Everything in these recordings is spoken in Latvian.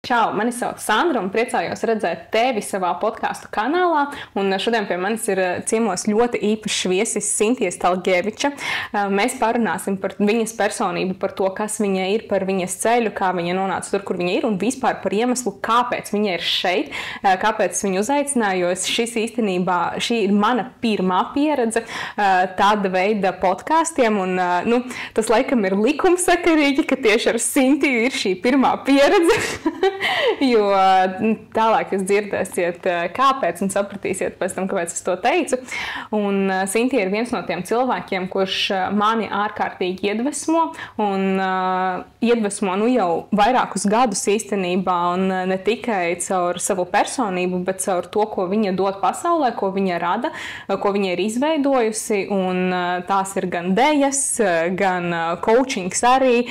Čau, mani sauc Sandra un priecājos redzēt tevi savā podkāstu kanālā. Un šodien pie manis ir ciemos ļoti īpašs viesis Sintija Stalgeviča. Mēs parunāsim par viņas personību, par to, kas viņa ir, par viņas ceļu, kā viņa nonāca tur, kur viņa ir un vispār par iemeslu, kāpēc viņa ir šeit, kāpēc es viņu uzaicināju. Šī ir mana pirmā pieredze tāda veida podkāstiem un tas laikam ir likumsakarīgi, ka tieši ar Sintiju ir šī pirmā pieredze. Jo tālāk jūs dzirdēsiet, kāpēc un sapratīsiet pēc tam, kāpēc es to teicu. Un Sintija ir viens no tiem cilvēkiem, kurš mani ārkārtīgi iedvesmo un iedvesmo jau vairākus gadus īstenībā un ne tikai caur savu personību, bet caur to, ko viņa dod pasaulē, ko viņa rada, ko viņa ir izveidojusi. Un tās ir gan dejas, gan coachings arī.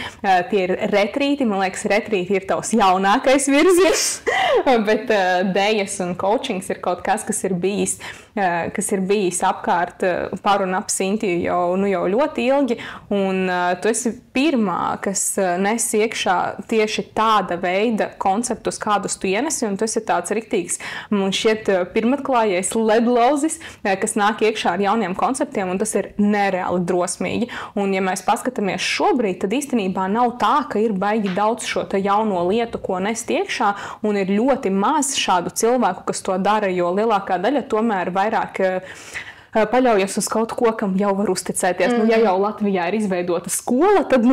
Tie ir retrīti, man liekas, retrīti ir tavs jaunākais virziens, bet dejas un coachings ir kaut kas, kas ir bijis apkārt par un ap Sintiju jau ļoti ilgi, un tu esi pirmā, kas nes iekšā tieši tāda veida konceptus, kādus tu ienesi, un tu esi tāds riktīgs, man šķiet, pirmatklājais ledlauzis, kas nāk iekšā ar jauniem konceptiem, un tas ir nereāli drosmīgi. Un ja mēs paskatāmies šobrīd, tad īstenībā nav tā, ka ir baigi daudz šo jauno lietu, ko nest iekšā, un ir ļoti maz šādu cilvēku, kas to dara, jo lielākā daļa tomēr vairāk paļaujas uz kaut ko, kam jau var uzticēties. Ja jau Latvijā ir izveidota skola, tad,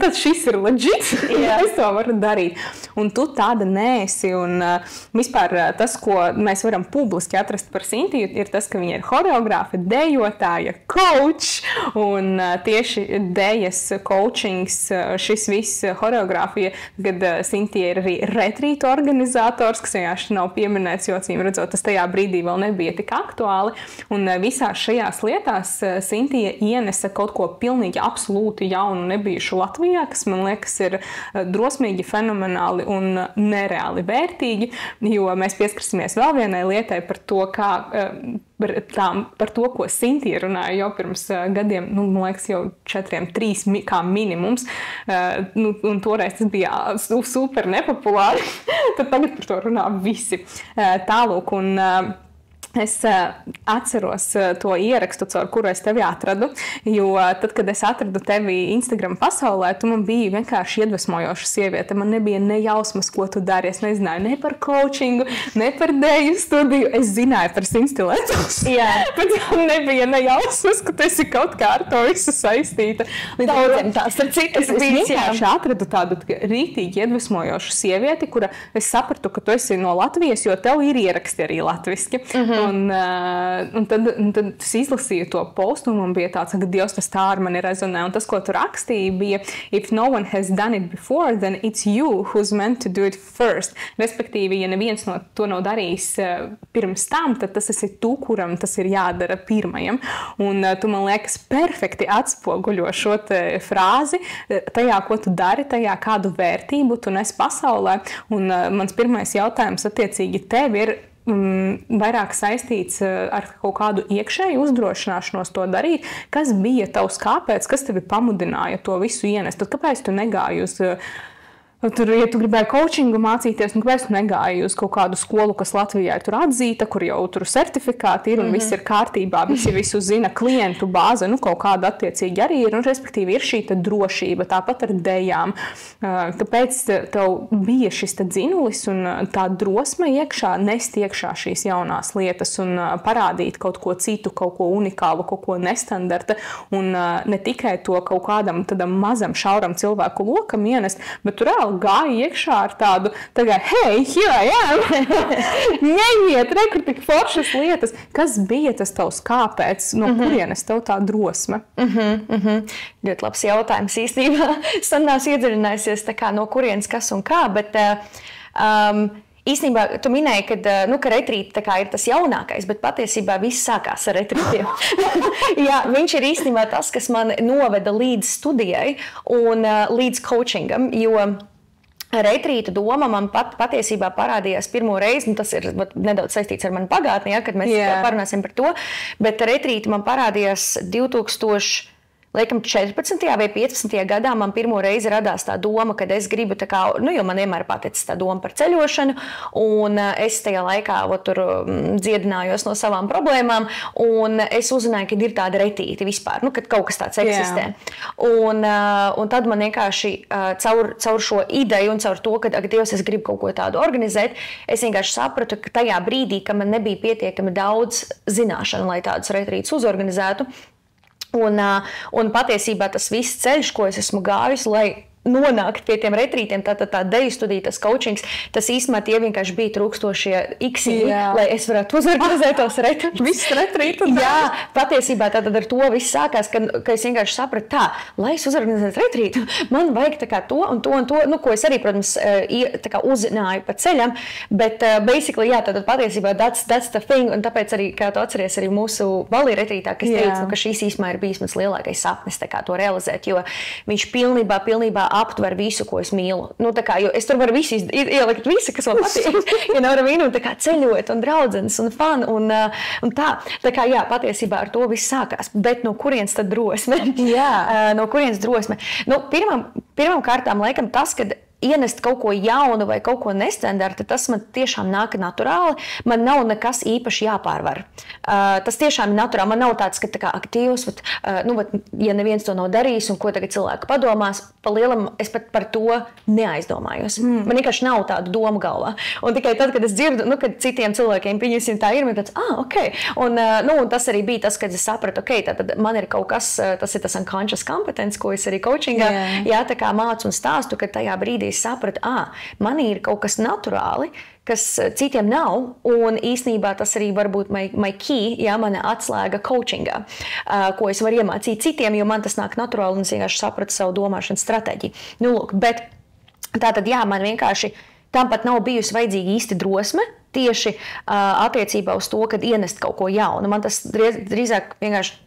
tad šis ir legit. Es to varu darīt. Un tu tāda neesi. Un vispār tas, ko mēs varam publiski atrast par Sintiju, ir tas, ka viņa ir horeogrāfe, dejotāja, coach. Un tieši dejas, coachings, šis viss horeogrāfija, kad Sintija ir arī retrītu organizators, kas vienkārši nav pieminēts, jo acīm redzot, tas tajā brīdī vēl nebija tik aktuāli. Un visā šajās lietās Sintija ienesa kaut ko pilnīgi absolūti jaunu nebijušu Latvijā, kas, man liekas, ir drosmīgi, fenomenāli un nereāli vērtīgi, jo mēs pieskarsimies vēl vienai lietai par to, par to, ko Sintija runāja jau pirms gadiem, man liekas, jau 4-3 kā minimums, un toreiz tas bija super nepopulāri, tad tagad par to runā visi. Tālūk, un es atceros to ierakstu, caur kuru es tevi atradu, jo tad, kad es atradu tevi Instagram pasaulē, tu man biji vienkārši iedvesmojoša sieviete. Man nebija ne jausmas, ko tu dari. Es nezināju ne par coachingu, ne par deju studiju. Es zināju par simstiletus. Bet man nebija ne jausmas, ka tu esi kaut kā ar to visu saistīta. Daudziem tās ar citas es vienkārši atradu tādu rītīgi iedvesmojošu sievieti, kura es sapratu, ka tu esi no Latvijas, jo tev ir ieraksti arī latviski. Un tad es izlasīju to postu, un man bija tāds, ka Dievs, tas tā ar mani rezonē. Un tas, ko tu rakstīji, bija if no one has done it before, then it's you who's meant to do it first. Respektīvi, ja neviens to nav darījis pirms tam, tad tas esi tu, kuram tas ir jādara pirmajam. Un tu, man liekas, perfekti atspoguļo šo frāzi tajā, ko tu dari, tajā kādu vērtību tu nes pasaulē. Un mans pirmais jautājums attiecīgi tev ir vairāk saistīts ar kaut kādu iekšēju uzdrošināšanos to darīt. Kas bija tavs kāpēc, kas tevi pamudināja to visu ienest? Tad kāpēc tu negāji uz tur, ja tu gribēji coachingu mācīties, kāpēc tu negāji uz kaut kādu skolu, kas Latvijā ir tur atzīta, kur jau tur certifikāti ir un viss ir kārtībā, visi visu zina, klientu bāze, kaut kāda attiecīgi arī ir, un respektīvi ir šī drošība, tāpat ar dejām. Kāpēc tev bija šis dzinulis un tā drosme iekšā, nest iekšā šīs jaunās lietas un parādīt kaut ko citu, kaut ko unikālu, kaut ko nestandarta, un ne tikai to kaut kādam tādam mazam, šauram cilvēku lokam ienest, bet tur gāja iekšā ar tādu, hey, here I am! Ņemiet, kur tik foršas lietas. Kas bija tas tavs kāpēc? No kurienes tev tā drosme? Ļoti labs jautājums īstenībā. Sandās iedziļinājusies no kurienes kas un kā, bet īstenībā tu minēji, ka retrīti ir tas jaunākais, bet patiesībā viss sākās ar retrītiem. Jā, viņš ir īstenībā tas, kas man noveda līdz studijai un līdz coachingam, jo retrīta doma man patiesībā parādījās pirmo reizi, tas ir nedaudz saistīts ar manu pagātni, kad mēs parunāsim par to, bet retrīta man parādījās 2000 Laikam 14. vai 15. gadā man pirmo reizi radās tā doma, ka es gribu, tā kā, jo man vienmēr paticis tā doma par ceļošanu, un es tajā laikā tur dziedinājos no savām problēmām, un es uzzināju, ka ir tāda retīti vispār, kad kaut kas tāds eksistē. Un tad man vienkārši caur šo ideju un caur to, ka, ak, Dievs, es gribu kaut ko tādu organizēt, es vienkārši sapratu, ka tajā brīdī, ka man nebija pietiekami daudz zināšanu, lai tādus retrītus uzorganizētu, un patiesībā tas viss ceļš, ko es esmu gājis, lai nonākt pie tiem retrītiem, tā deju studija, tas coachings, tas īstenībā tie vienkārši bija trūkstošie iksiņi, lai es varētu uzorganizēt tos retrītus. Viss retrītu. Jā, patiesībā tātad ar to viss sākās, ka es vienkārši sapratu tā, lai es uzorganizētu retrītu, man vajag tā kā to un to, ko es arī, protams, tā kā uzzināju pa ceļam, bet basically, jā, tātad patiesībā that's the thing, un tāpēc arī, kā tu atceries arī mūsu Balī retrītā, kas teica, ka šīs īstenībā ir bijis mans lielākais sapnis, tā kā to realizēt, jo viņš pilnībā aptver visu, ko es mīlu. Jo es tur varu ielikt visu, kas man patīk. Tā kā ceļot un draudzenes un fun un tā. Tā kā jā, patiesībā ar to viss sākās. Bet no kurienes tad drosme? No kurienes drosme? Pirmām kārtām, laikam, tas, kad ienest kaut ko jaunu vai kaut ko nestandarta, tas man tiešām nāk naturāli. Man nav nekas īpaši jāpārvar. Tas tiešām ir naturāli. Man nav tāds, ka tā kā aktīvs, ja neviens to nav darījis un ko tagad cilvēki padomās, pa lielam es pat par to neaizdomājos. Man vienkārši nav tādu domu galvā. Un tikai tad, kad es dzirdu, kad citiem cilvēkiem pieņemsim tā ir, man tāds, ok. Un tas arī bija tas, kad es sapratu, ok, tad man ir kaut kas, tas ir tas unconscious competence, ko es arī coachingā, tā kā mācu un stāstu, ka tajā brīdī es sapratu, manī ir kaut kas naturāli, kas citiem nav, un īstenībā tas arī var būt my key, mana atslēga coachingā, ko es varu iemācīt citiem, jo man tas nāk naturāli, un es vienkārši sapratu savu domāšanas stratēģiju. Bet tātad, man vienkārši tam pat nav bijusi vajadzīga īsti drosme, tieši attiecībā uz to, kad ienest kaut ko jaunu. Man tas drīzāk vienkārši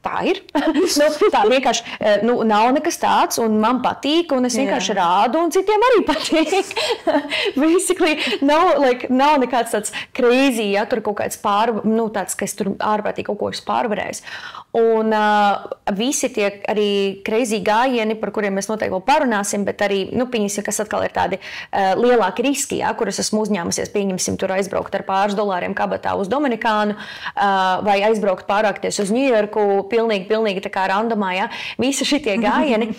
tā ir. Tā vienkārši nav nekas tāds, un man patīk, un es vienkārši rādu, un citiem arī patīk. Basically, nav nekāds tāds crazy, tur kaut kāds tāds, ka es tur ārprātīgi kaut ko esmu pārvarējis. Un visi tie arī crazy gājieni, par kuriem mēs noteikti vēl parunāsim, bet arī, pieņemsim, kas atkal ir tādi lielāki riski, kurus esmu uzņēmusies, pieņemsim, tur aizbraukt ar $1,000 kabatā uz Dominikānu, vai aizbraukt pārākties uz Ņujorku, pilnīgi tā kā randomā, visi šitie gājieni.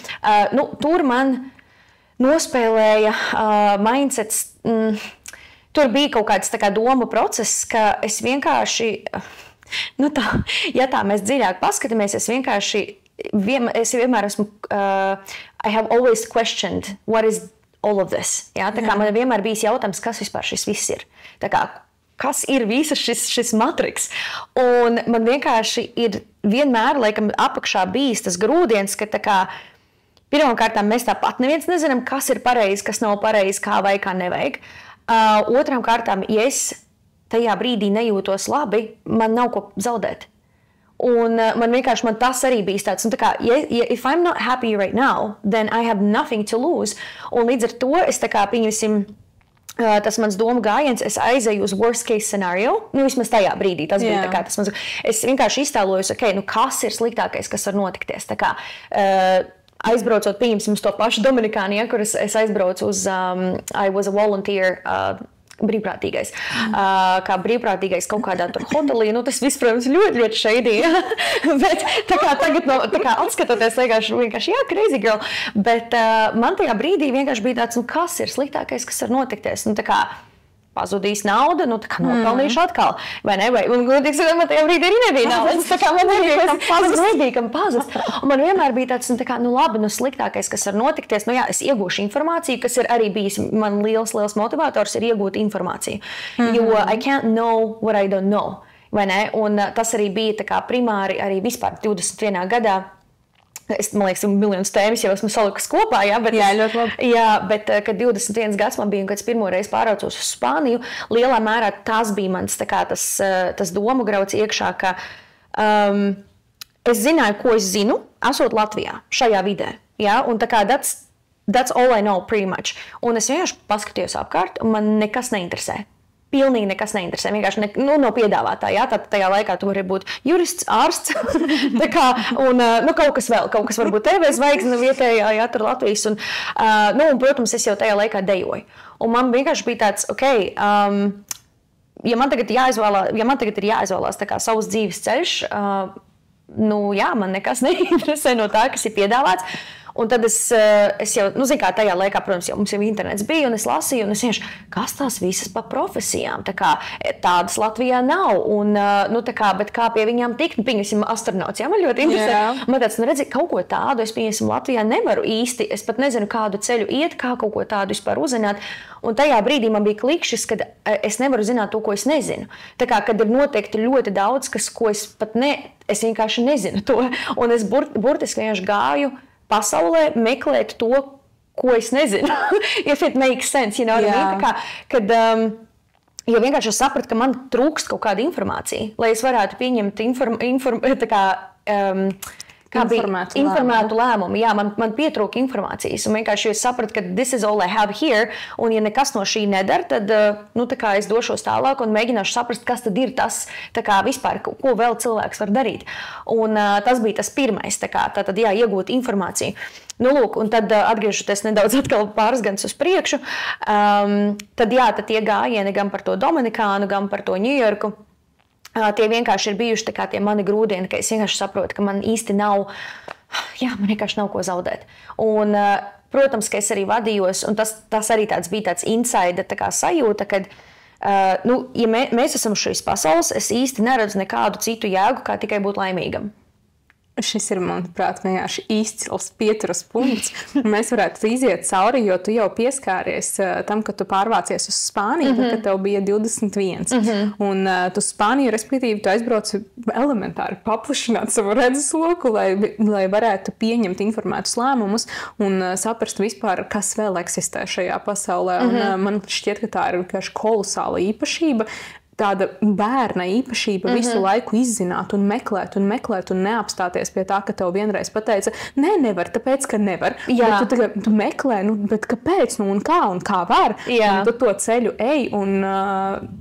Tur man nospēlēja mindsets, tur bija kaut kāds tā kā doma process, ka es vienkārši, ja tā mēs dziļāk paskatāmies, es vienmēr esmu, I have always questioned what is all of this. Tā kā man vienmēr bijis jautājums, kas vispār šis viss ir. Tā kā, kas ir visas šis matriks. Un man vienkārši ir vienmēr, laikam, apakšā bijis tas grūdienis, ka tā kā pirmkārtām mēs tāpat neviens nezinām, kas ir pareizi, kas nav pareizi, kā vai kā nevajag. Otrām kārtām, ja es tajā brīdī nejūtos labi, man nav ko zaudēt. Un man tas arī bijis tāds, tā kā, if I'm not happy right now, then I have nothing to lose. Un līdz ar to es tā kā, pieņemsim, tas mans domu gājiens, es aizēju uz worst case scenario, vismaz tajā brīdī, tas bija tā kā tas mans, es vienkārši iztēlojos, kas ir sliktākais, kas var notikties, tā kā, aizbraucot, pieņemsim, uz to pašu Dominikānu, kur es aizbraucu uz, I was a volunteer, brīvprātīgais. Kā brīvprātīgais kaut kādā tur hotelī, tas viss, protams, ļoti shady, bet tā kā tagad, tā kā atskatoties, vienkārši, crazy girl, bet man tajā brīdī vienkārši bija tāds, kas ir sliktākais, kas var notikties, tā kā pazudīs nauda, tā kā nopelnīšu atkal, vai ne, un godīgi sakot, man tajā brīdī arī nebija naudas, tā kā man nebija kam pazust, un man vienmēr bija tāds, tā kā, labi, sliktākais, kas var notikties, es iegūšu informāciju, kas ir arī bijis man liels motivators, ir iegūt informāciju, jo I can't know what I don't know, vai ne, un tas arī bija tā kā primāri arī vispār 21. gadā, man liekas, miljonus tēmas jau esmu salikus kopā, bet, ļoti labi. Bet, kad 21 gads man bija un kad es pirmo reizi pāraucos uz Spāniju, lielā mērā tas bija mans tā kā tas domu grauds iekšā, ka es zināju, ko es zinu, esot Latvijā, šajā vidē. Un tā kā that's all I know pretty much. Un es vienkārši paskatījos apkārt, un man nekas neinteresē. pilnīgi nekas neinteresē. Vienkārši no piedāvātā. Jā, tad tajā laikā tu vari būt jurists, ārsts, un kaut kas vēl, kaut kas varbūt TV zvaigzne vietējā, jā, tur Latvijas. Un, protams, es jau tajā laikā dejoju. Un man vienkārši bija tāds, ja man tagad ir jāizvēlās tā kā savs dzīves ceļš, man nekas neinteresē no tā, kas ir piedāvāts. Un tad es jau, tajā laikā, protams, jau mums jau internets bija, un es lasīju, un es vienkārši, kas tās visas pa profesijām? Tādas Latvijā nav, un, bet kā pie viņām tikt? Pieņemsim, astronauts, jā, man ļoti interesē. Man tāds, redzi, kaut ko tādu, es pieņemsim, Latvijā nevaru īsti, es pat nezinu, kādu ceļu iet, kā kaut ko tādu vispār uzzināt. Un tajā brīdī man bija klikšķis, kad es nevaru zināt to, ko es nezinu. Kad ir noteikti ļoti daudz, ko es vienkārši nezinu to, un es burtiski vienkārši gāju pasaulē meklēt to, ko es nezinu. If it makes sense, you know what I mean? Jo vienkārši es sapratu, ka man trūkst kaut kāda informācija, lai es varētu pieņemt informētu lēmumu. Jā, man pietrūka informācijas. Un vienkārši es sapratu, ka this is all I have here, un ja nekas no šī nedara, tad es došos tālāk un mēģināšu saprast, kas tad ir tas, vispār, ko vēl cilvēks var darīt. Un tas bija tas pirmais, tātad iegūt informāciju. Un tad atgriežoties nedaudz atkal pāris gadus uz priekšu, tad tie gājieni gan par to Dominikānu, gan par to Ņujorku. Tie vienkārši ir bijuši tie mani grūdieni, ka es vienkārši saprotu, ka man īsti nav, man vienkārši nav ko zaudēt. Un, protams, ka es arī vadījos, un tas arī bija tāds inside sajūta, kad, ja mēs esam šīs pasaules, es īsti neredzu nekādu citu jēgu, kā tikai būt laimīgam. Šis ir, manuprāt, vienkārši izcils pieturas punkts. Mēs varētu iziet cauri, jo tu jau pieskāries tam, ka tu pārvācies uz Spāniju, kad tev bija 21. Un tu Spāniju, respektīvi, tu aizbrauci elementāri paplašināt savu redzesloku, lai varētu pieņemt informētus lēmumus un saprast vispār, kas vēl eksistē šajā pasaulē. Un man šķiet, ka tā ir vienkārši kolosāla īpašība. Tāda bērna īpašība visu laiku izzināt un meklēt un neapstāties pie tā, ka tev vienreiz pateica, nevar, tāpēc, ka nevar. Bet tu meklē, bet kāpēc, un kā var? Un tu to ceļu ej, un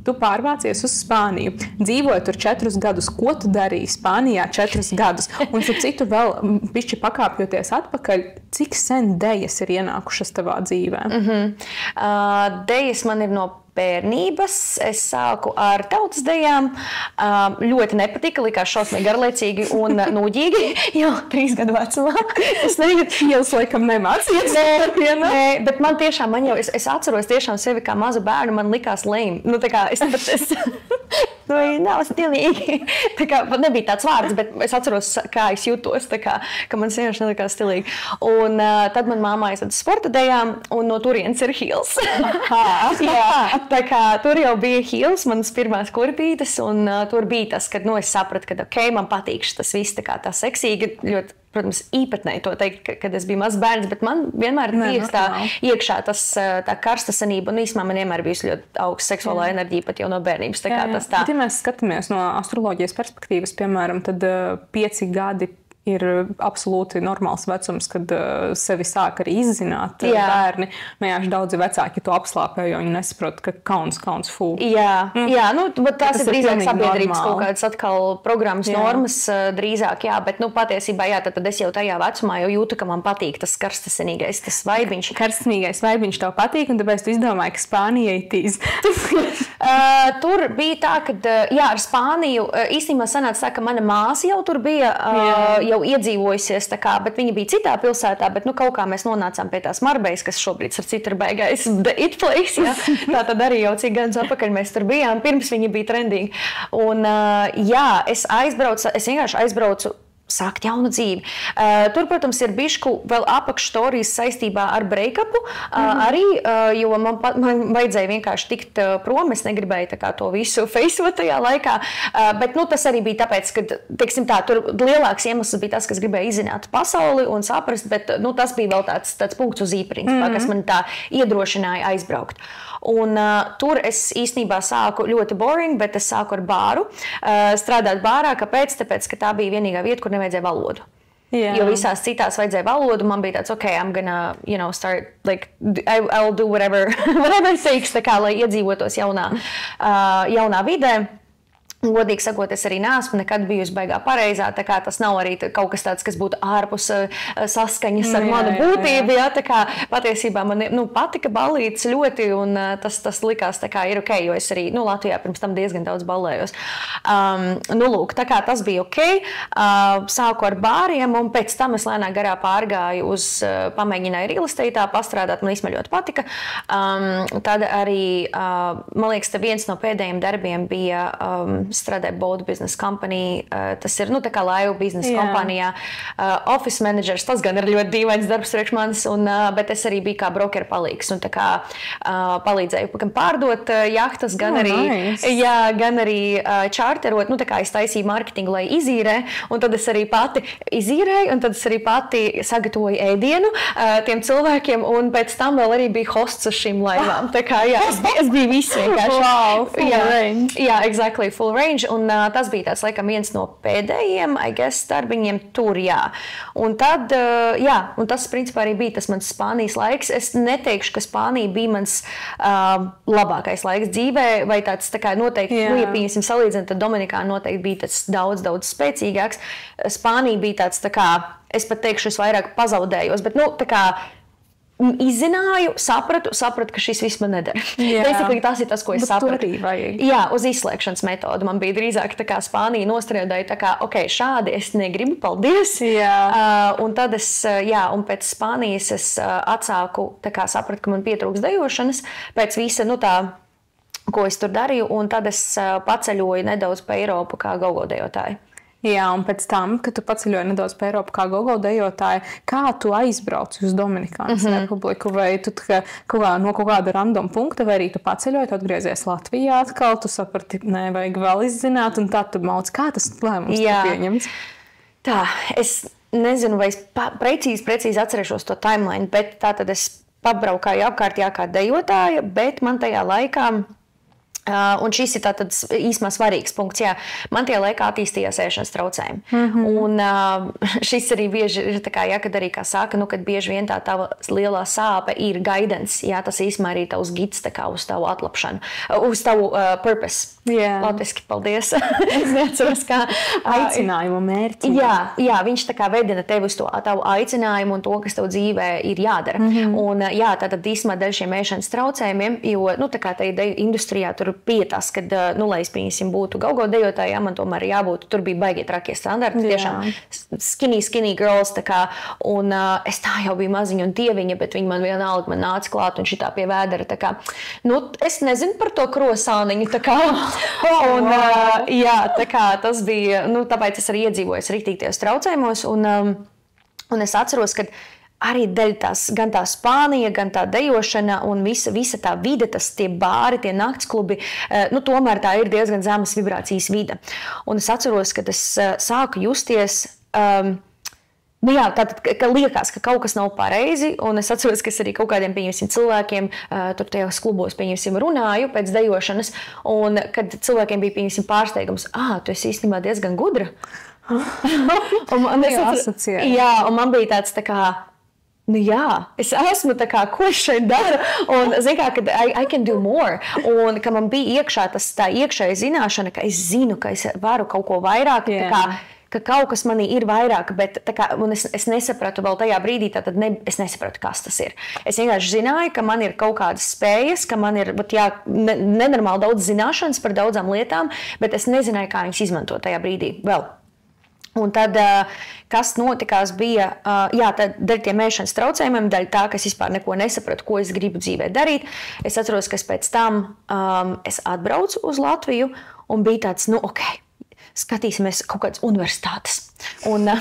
tu pārvācies uz Spāniju. Dzīvoji tur 4 gadus. Ko tu darīji Spānijā 4 gadus? Un tu citu vēl bišķi pakāpjoties atpakaļ, cik sen dejas ir ienākušas tavā dzīvē? Dejas man ir no bērnības. Es sāku ar tautas dejām. Ļoti nepatika, likās šausmīgi garlaicīgi un nūģīgi. Jau 3 gadu vecumā. Es Jūs laikam nemācījies. Nē, bet man tiešām, es atceros tiešām sevi kā mazu bērnu, man likās lame. Nav stilīgi. Nebija tāds vārds, bet es atceros, kā es jutos, ka man vienkārši nelikās stilīgi. Un tad man māmā aizveda sporta dejām, un no turienes ir heels. Tur jau bija heels, manas pirmās kurpītes, un tur bija tas, kad es sapratu, ka man patīk tas viss tā seksīgi, ļoti, protams, īpatnēji to teikt, kad es biju mazs bērns, bet man vienmēr ir iekšā tā karstasanība, un īsumā man vienmēr bijusi ļoti augsta seksuālā enerģija, pat jau no bērnības. Bet, ja mēs skatāmies no astroloģijas perspektīvas, piemēram, tad 5 gadi ir absolūti normāls vecums, kad sevi sāk arī izzināt bērni. Vienkārši daudzi vecāki to apslāpē, jo viņi nesaprot, ka kauns fū. Bet tās ir drīzāk sabiedrības kaut kādas atkal programmas normas drīzāk, bet patiesībā, tad es jau tajā vecumā jau jūtu, ka man patīk tas karstasinīgais, tas vaibiņš. Karstasinīgais vaibiņš tev patīk, un tāpēc tu izdomāji, ka Spānija ir tīs. Tur bija tā, ka, ar Spāniju īstenībā sanāca tā, ka mana māsa jau tur bija, jau iedzīvojusies, bet viņa bija citā pilsētā, bet kaut kā mēs nonācām pie tās Marbejas, kas šobrīd ar citu ir baigais the it place. Tā tad arī jau cik gadus atpakaļ mēs tur bijām, pirms viņa bija trendīgi. Un es vienkārši aizbraucu sākt jaunu dzīvi. Tur, protams, ir bišku vēl apakšstorijas saistībā ar break-upu, arī, jo man vajadzēja vienkārši tikt prom, es negribēju to visu faceot tajā laikā, bet tas arī bija tāpēc, ka, teiksim tā, tur lielāks iemesls bija tas, kas gribēja izzināt pasauli un saprast, bet tas bija vēl tāds punkts uz īprincipā, kas man tā iedrošināja aizbraukt. Un tur es īstenībā sāku ļoti boring, bet es sāku ar bāru, strādāt bārā, kāpēc? Tāpēc, ka tā bija vienīgā vieta, kur nevajadzēja valodu. Jo visās citās vajadzēja valodu, man bija tāds, ok, I'm gonna, start, like, I'll do whatever it takes, tā kā, lai iedzīvotos jaunā vidē. Godīgi sakot, es arī neesmu nekad bijusi baigā pareizā, tā kā tas nav arī kaut kas tāds, kas būtu ārpus saskaņas ar manu būtību, tā kā patiesībā man, patika ballītes ļoti, un tas likās tā kā ir ok, jo es arī, Latvijā pirms tam diezgan daudz ballējos. Lūk, tā kā tas bija ok, sāku ar bāriem, un pēc tam es lēnā garā pārgāju pamēģināju real estate'ā pastrādāt, man īstenībā ļoti patika. Tad arī, man liekas, viens no pēdējiem darbiem bija strādāju Bold Business Company, tas ir, tā kā live biznesa kompānijā, office managers, tas gan ir ļoti dīvains darbs priekš manis, bet es arī biju kā brokeru palīgs, un tā kā palīdzēju gan pārdot jahtas, gan arī čārterot, tā kā es taisīju marketingu, lai izīrē, un tad es arī pati izīrēju, un tad es arī pati sagatavoju ēdienu tiem cilvēkiem, un pēc tam vēl arī biju hosts uz šīm laivām. Tā kā, es biju viss vienkārši. Wow, full range. Jā, exactly, full range. Un tas bija tāds, laikam, viens no pēdējiem, darbiņiem tur, Un tad, un tas, principā, arī bija tas mans Spānijas laiks. Es neteikšu, ka Spānija bija mans labākais laiks dzīvē, vai tāds, tā kā noteikti, ja pieņemsim salīdzināt, tad Dominikāna noteikti bija tas daudz spēcīgāks. Spānija bija tāds, tā kā, es pat teikšu, es vairāk pazaudējos, bet, tā kā, izzināju, sapratu, ka šis viss man nedara. Tas ir tas, ko es sapratu. Jā, uz izslēgšanas metodu. Man bija drīzāk tā kā Spānija nostrādāja, tā kā, ok, šādi es negribu, paldies. Un tad un pēc Spānijas es atsāku, tā kā sapratu, ka man pietrūks dejošanas, pēc visa, tā, ko es tur darīju, un tad es paceļoju nedaudz pa Eiropu kā go-go dejotāju. Jā, un pēc tam, kad tu paceļoji nedaudz pa Eiropu kā go-go dejotāji, kā tu aizbrauci uz Dominikānas Republiku? Vai tu no kaut kāda random punkta, vai arī tu paceļoji, tu atgriezies Latvijā atkal, tu saprati, nē, vajag vēl izzināt, un tad tu mauc, kā tas lēmums tu pieņems? Tā, es nezinu, vai es precīzi atcerēšos to timeline, bet tā tad es pabraukāju apkārt kā dejotāja, bet man tajā laikā... Un šis ir tātad īsumā svarīgs punkts. Jā. Man tajā laikā attīstījās ēšanas traucējumi. Un šis arī bieži ir tā kā, kad arī kā saka, kad bieži vien tā tava lielā sāpe ir guidance. Jā, tas īsumā arī tavs gids tā kā uz tavu atlapšanu, uz tavu purpose. Latviski, paldies. Es neatceros, kā aicinājumu mērķi. Jā, viņš tā kā vedina tevi uz to tavu aicinājumu un to, kas tev dzīvē ir jādara. Un tātad īsumā dēļ šiem ēšanas traucējumiem, jo, tā kā te industrijā tur bija tas, kad, lai es pieņemsim būtu go-go dejotājā, man tomēr jābūt, tur bija baigi trakie standarti, tiešām skinny girls, tā kā, un es tā jau biju maziņa un dieviņa, bet viņi man vienalga, man nāca klāt un šitā pie vēdera, tā kā, es nezinu par to krosāniņu, tā kā, un, tā kā tas bija, tāpēc es arī iedzīvojos riktīgi tajos traucējumos, un es atceros, ka arī dēļ gan tā Spānija, gan tā dejošana un visa tā vide, tie bāri, tie naktsklubi, tomēr tā ir diezgan zemas vibrācijas vide. Un es atceros, kad es sāku justies, tātad, ka liekas, ka kaut kas nav pareizi, un es atceros, ka es arī kaut kādiem, pieņemsim, cilvēkiem tur tajos klubos, pieņemsim, runāju pēc dejošanas, un kad cilvēkiem bija, pieņemsim, pārsteigums, tu esi īstenībā diezgan gudra. Un man bija tāds tā kā, es esmu tā kā, ko es šeit daru, un zin kā, kad I can do more, un ka man bija iekšā tā iekšēja zināšana, ka es zinu, ka es varu kaut ko vairāk, tā kā, ka kaut kas manī ir vairāk, bet tā kā, un es nesapratu vēl tajā brīdī, tātad es nesapratu, kas tas ir. Es vienkārši zināju, ka man ir kaut kādas spējas, ka man ir nenormāli daudz zināšanas par daudzām lietām, bet es nezināju, kā viņas izmantot tajā brīdī vēl. Un tad, kas notikās, bija, dēļ tiem ēšanas traucējumiem, dēļ tā, ka es vispār neko nesapratu, ko es gribu dzīvē darīt. Es atceros, ka pēc tam es atbraucu uz Latviju un bija tāds, ok, skatīsimies kaut kādas universitātes. Un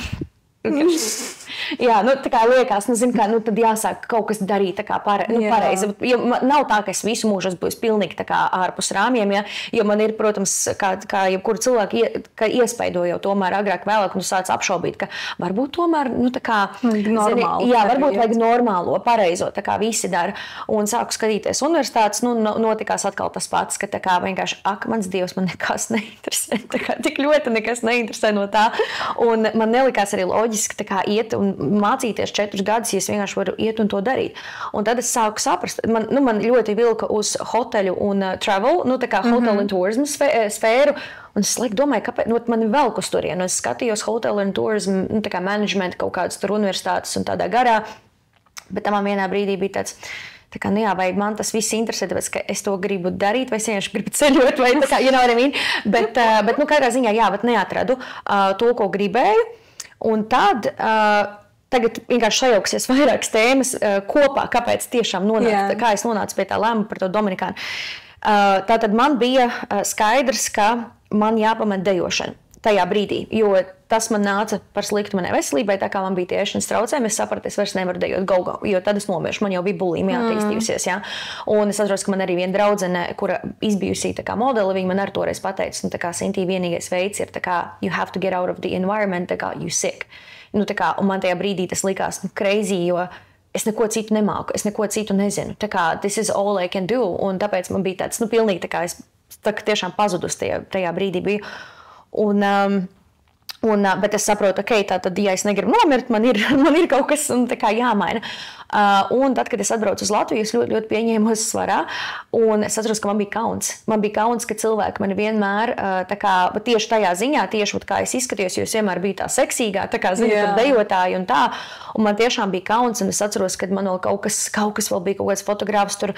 Jā, nu, tā kā liekas, nu, zin, kā, nu, tad jāsāk kaut kas darīt tā kā pareizi. Jo nav tā, ka es visu mūžu esmu bijis pilnīgi tā kā ārpus rāmjiem, ja? Jo man ir, protams, kā jebkuru cilvēku iespaido jau tomēr agrāk vēlāk, un sāc apšaubīt, ka varbūt tomēr, nu, tā kā, normāli, jā, varbūt vajag normālo, pareizo, tā kā visi dara. Un sāku skatīties universitātes, nu, notikās atkal tas pats, ka tā kā vienkārši, ak, mans Dievs, man nekas neinteresē, tā kā tik ļoti nekas neinteresē no tā. Un man nelikās arī loģiski tā kā iet un mācīties 4 gadus, ja es vienkārši varu iet un to darīt. Un tad es sāku saprast, man ļoti vilka uz hoteļu un travel, nu tā kā hotel and tourism sfēru. Un es domāju, kāpēc man ir velk uz turienu. Es skatījos hotel and tourism, nu tā kā management, kaut kādas tur universitātes un tādā garā. Bet tam man vienā brīdī bija tāds, tā kā, nu jā, vai man tas viss interesē, tāpēc, ka es to gribu darīt, vai es vienkārši gribu ceļot, vai tā kā, you know what I mean? Bet nu, katrā ziņā, jā, bet neatradu to, ko gribēju. Un tad, tagad vienkārši sajauksies vairākas tēmas kopā, kāpēc tiešām nonāca, kā es nonācu pie tā lēmuma par to Dominikānu. Tātad man bija skaidrs, ka man jāpamet dejošana tajā brīdī, jo tas man nāca par sliktu manai veselībai, tā kā man bija tie ēšanas traucējumi, es sapratu, es vairs nevaru dejot go, jo tad es nomiršu, man jau bija bulimija attīstījusies, jā. Un es atceros, ka man arī viena draudzene, kura izbijusī tā kā modeli, viņa man ar toreiz pateica, nu tā kā Sintī vienīgais veids ir tā kā you have to get out of the environment, tā kā you sick. Nu tā kā, un man tajā brīdī tas likās crazy, jo es neko citu nemāku, es neko citu nezinu. Tā kā this is all I can do, un tāpēc man bija tāds, nu pilnīgi tā kā es tā kā tiešām pazudus tajā brīdī biju. Bet es saprotu, ka tātad, ja es negribu nomirt, man ir kaut kas tā kā jāmaina. Un tad, kad es atbraucu uz Latviju, es ļoti pieņēmos svarā. Un es atceros, ka man bija kauns. Man bija kauns, ka cilvēki mani vienmēr tā kā, tieši tajā ziņā, tieši kā es izskatījos, jo es vienmēr biju tā seksīgā, tā kā zinu, par dejotāju un tā. Un man tiešām bija kauns, un es atceros, kad man vēl kaut kas vēl bija, kaut kāds fotogrāfs tur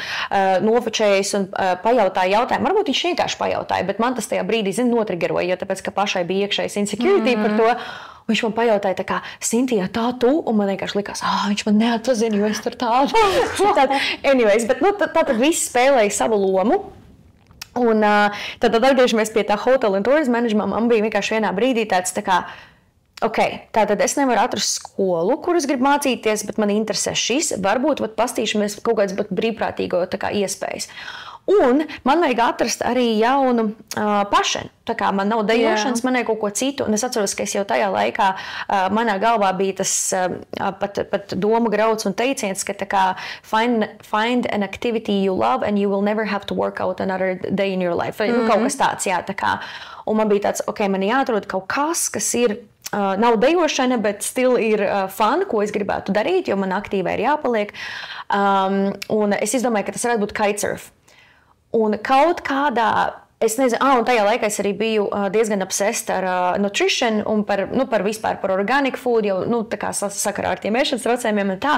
nofočējis un pajautāja jautājumu. Varbūt viņš vienkārši pajautāja, bet man tas tajā brīdī, notrigeroja, jo tāpēc, ka pašai bija iekšējais insecurity par to. Un viņš man pajautāja, tā kā, Sintija, tā tu? Un man vienkārši likās, viņš man neatpazina, jo es tur tādu. Anyways, bet tad viss spēlēja savu lomu. Un tad atgriežamies pie tā hotel and tourism management. Man bija vienkārši vienā brīdī tāds tā kā, tātad es nevaru atrast skolu, kuras gribu mācīties, bet man interesē šis. Varbūt pastīšamies kaut kādas brīvprātīgo tā kā iespējas. Un man vajag atrast arī jaunu pašenu. Tā kā man nav dejošanas, man ir kaut ko citu. Un es atceros, ka es jau tajā laikā manā galvā bija tas pat domu grauds un teiciens, ka tā kā find an activity you love and you will never have to work out another day in your life. Nu, kaut kas tāds, jā, tā kā. Un man bija tāds, man jāatrod kaut kas ir, nav dejošana, bet still ir fun, ko es gribētu darīt, jo man aktīvai ir jāpaliek. Un es izdomāju, ka tas varētu būt kitesurf. Un kaut kādā, es nezinu, un tajā laikā es arī biju diezgan obsessed ar nutrition un vispār par organic food, jau, tā kā sakarā ar tiem ēšanas traucējumiem un tā.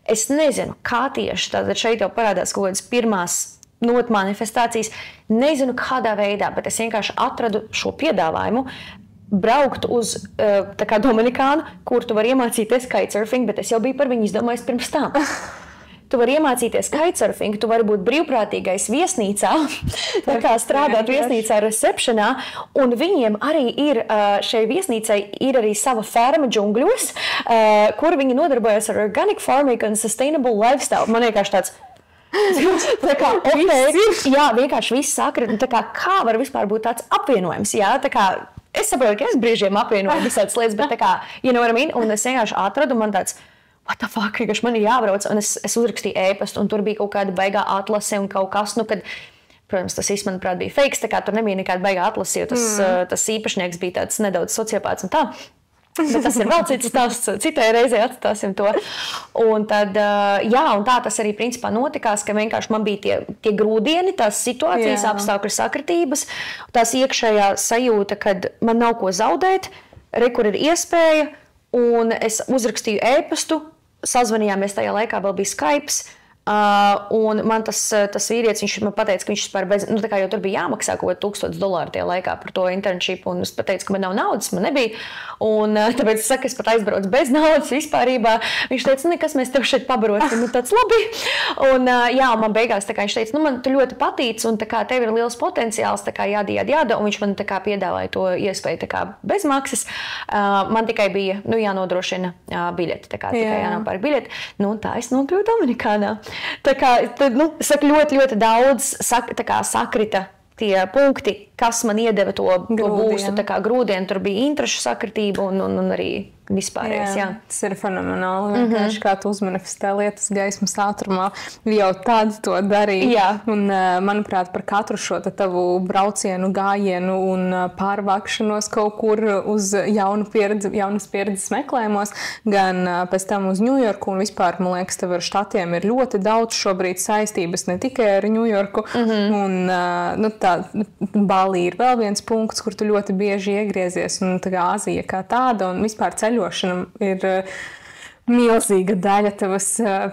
Es nezinu, kā tieši, tātad šeit jau parādās kaut kādas pirmās manifestācijas. Nezinu, kādā veidā, bet es vienkārši atradu šo piedāvājumu braukt uz tā kā Dominikānu, kur tu vari iemācīties kitesurfing, bet es jau biju par viņu izdomājis pirms tam. Tu vari iemācīties kitesurfing, tu vari būt brīvprātīgais viesnīcā, tā kā strādāt viesnīcā receptionā, un viņiem arī ir, šai viesnīcai ir arī sava ferma džungļos, kur viņi nodarbojas ar organic farming un sustainable lifestyle. Man vienkārši tāds, tā kā, jā, vienkārši viss sakrit, tā kā var vispār būt tāds apvienojums, jā, tā kā, es saprotu, ka es brīžiem apvienoju visādas lietas, bet tā kā, you know what I mean, un es vienkārši atradu, man tāds, what the fuck, ka man ir jābrauc, un es uzrakstīju ēpastu, un tur bija kaut kāda baigā atlase un kaut kas, kad, protams, tas īsti, manuprāt, bija fakes, tā kā tur nebija nekāda baigā atlase, jo tas īpašnieks bija tāds nedaudz sociopāts un tā. Bet tas ir vēl cits stāsts, citai reizē atstāsim to. Un tad, jā, un tā tas arī principā notikās, ka vienkārši man bija tie grūdieni, tās situācijas, apstākļu sakritības, tās iekšējā sajūta, kad man nav ko zaudēt, kur ir iespēja, un es uzrakstīju ēpastu, sazvanījāmies tajā laikā, vēl bija Skype, Un man tas vīrietis, viņš man pateica, ka viņš vispār bez, nu tā kā jau tur bija jāmaksā kaut ko $1000 tajā laikā par to internship, un es pateicu, ka man nav naudas, man nebija, un tāpēc es saku, es pat aizbraucu bez naudas vispārībā. Viņš teica, nekas, mēs tev šeit pabarosim, nu tāds labi. Un jā, man beigās tā kā viņš teica, nu man tu ļoti patīc, un tā kā tev ir liels potenciāls, tā kā jāda, un viņš man tā kā piedāvāja to iespēju tā kā bez maksas. Man tikai bija, nu jānodrošina biļeti, tā kā tikai jānopērk biļeti, nu un tā es nokļuvu Dominikānā. Tā kā, nu, saku, ļoti daudz sakrita tie punkti, kas man iedeva to būstu, tā kā grūdienu, tur bija interešu sakritība un arī vispārējais, jā. Tas ir fenomenāli, vienkārši kā tu uzmanifestē lietas gaismas ātrumā, jau tādu to darīja. Jā. Un, manuprāt, par katru šo tavu braucienu, gājienu un pārvākšanos kaut kur uz jaunas pieredzes meklējumos, gan pēc tam uz Ņujorku, un vispār, man liekas, tev ar štatiem ir ļoti daudz šobrīd saistības, ne tikai ar Ņujorku, un, nu, tā, Bali ir vēl viens punkts, kur tu ļoti bieži iegriezies, un tā kā Āzija kā tāda, un vispār ceļošana ir milzīga daļa tavas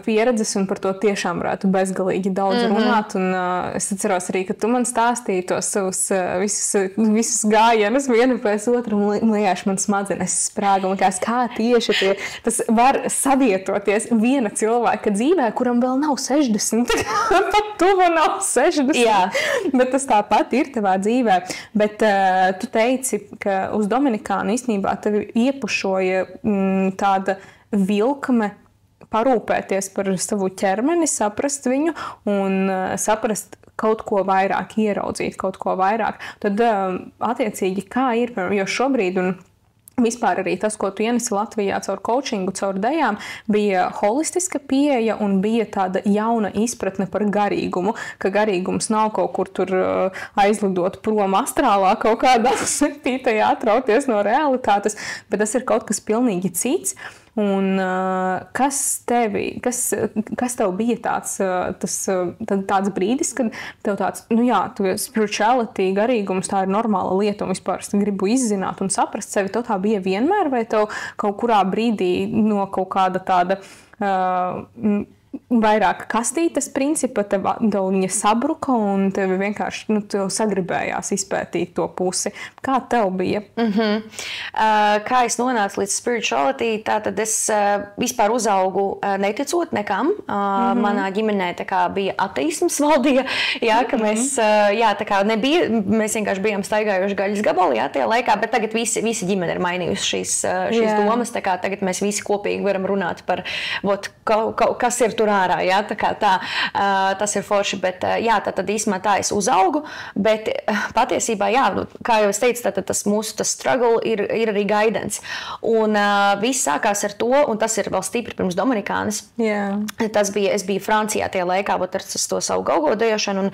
pieredzes, un par to tiešām varētu bezgalīgi daudz runāt. Un es atceros arī, ka tu man stāstīji tos savus visus gājienus vienu pēc otru, un lieši man smadzenes sprāga, un likās, kā tieši tas var savietoties viena cilvēka dzīvē, kuram vēl nav 60. Pat tuvu nav 60. Jā. Bet tas tāpat ir tavā dzīvē. Bet tu teici, ka uz Dominikānu īstenībā tevi iepušoja tāda vilkme parūpēties par savu ķermeni, saprast viņu un saprast kaut ko vairāk, ieraudzīt kaut ko vairāk. Tad attiecīgi kā ir, jo šobrīd un vispār arī tas, ko tu ienesi Latvijā caur coachingu, caur dejām, bija holistiska pieeja un bija tāda jauna izpratne par garīgumu, ka garīgums nav kaut kur tur aizlidot prom astrālā kaut kādā septītajā atrauties no realitātes, bet tas ir kaut kas pilnīgi cits. Un kas tev bija tāds brīdis, kad tev tāds, nu jā, spirituality, garīgums, tā ir normāla lieta un vispār es gribu izzināt un saprast sevi, tev tā bija vienmēr vai tev kaut kurā brīdī no kaut kāda tāda vairāk kastītes principa, tev viņa sabruka un tev vienkārši, nu, tev sagribējās izpētīt to pusi. Kā tev bija? Kā es nonācu līdz spirituality, tātad es vispār uzaugu neticot nekam. Manā ģimenē tā kā bija ateisms valdīja, jā, ka mēs, jā, tā kā nebija, mēs vienkārši bijām staigājuši gaļas gabalī, jā, tajā laikā, bet tagad visi ģimene ir mainījusi šīs domas, tā kā tagad mēs visi kopīgi varam runāt par, kas ir tur ārā, jā, tā kā tā, tas ir forši, bet jā, tad īstumā tā es uzaugu, bet patiesībā, jā, kā jau es teicu, tas mūsu struggle ir arī guidance. Un viss sākās ar to, un tas ir vēl stipri pirms Dominikānas. Yeah. Es biju Francijā tajā laikā, bet ar to savu gogo dejošanu, un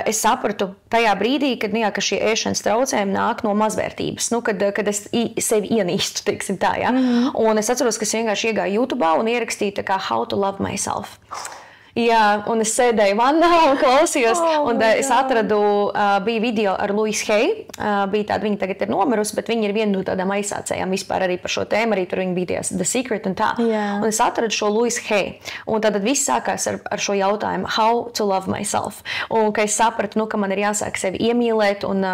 es sapratu tajā brīdī, kad, jā, ka šie ēšanas traucējumi nāk no mazvērtības, nu, kad es sevi ienīstu, teiksim tā, jā. Un es atceros, ka es vienkārši iegāju YouTube'ā un ierakstīju tā kā How to love myself. Jā, un es sēdēju vannā un klausījos, un es atradu, bija video ar Louise Hay, bija tāda, viņa tagad ir nomirusi, bet viņa ir viena no tādām aizsācējām vispār arī par šo tēmu, arī tur viņa bija The Secret un tā. Un es atradu šo Louise Hay, un tad viss sākās ar šo jautājumu, how to love myself. Un ka es sapratu, nu, ka man ir jāsāk sevi iemīlēt, un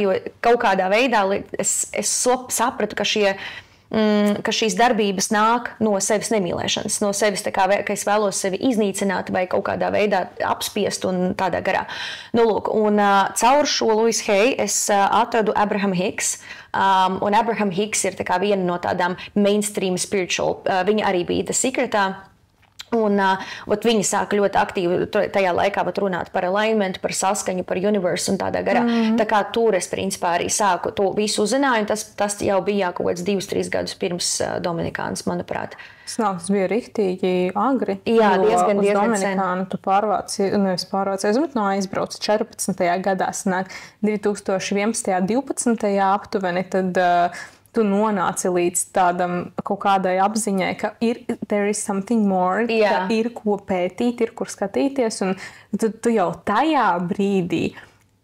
jo kaut kādā veidā es sapratu, ka šīs darbības nāk no sevis nemīlēšanas, no sevis, kā, ka es vēlos sevi iznīcināt vai kaut kādā veidā apspiest un tādā garā. Nu, lūk, un caur šo Louise Hay es atradu Abraham Hicks, un Abraham Hicks ir tā kā viena no tādām mainstream spiritual, viņa arī bija The Secretā. Un viņi sāka ļoti aktīvi tajā laikā runāt par alignment, par saskaņu, par universe un tādā garā. Tā kā tur es principā arī sāku to visu uzzināju, un tas jau bija kaut kāds 2-3 gadus pirms Dominikānas, manuprāt. Tas bija riktīgi agri. Jā, diezgan uz Dominikānu tu pārvācies, bet aizbrauc 14. gadā, sanāk 2011. 12. aptuveni, tad tu nonāci līdz tādam kaut kādai apziņai, ka there is something more, ka ir ko pētīt, ir kur skatīties, un tu jau tajā brīdī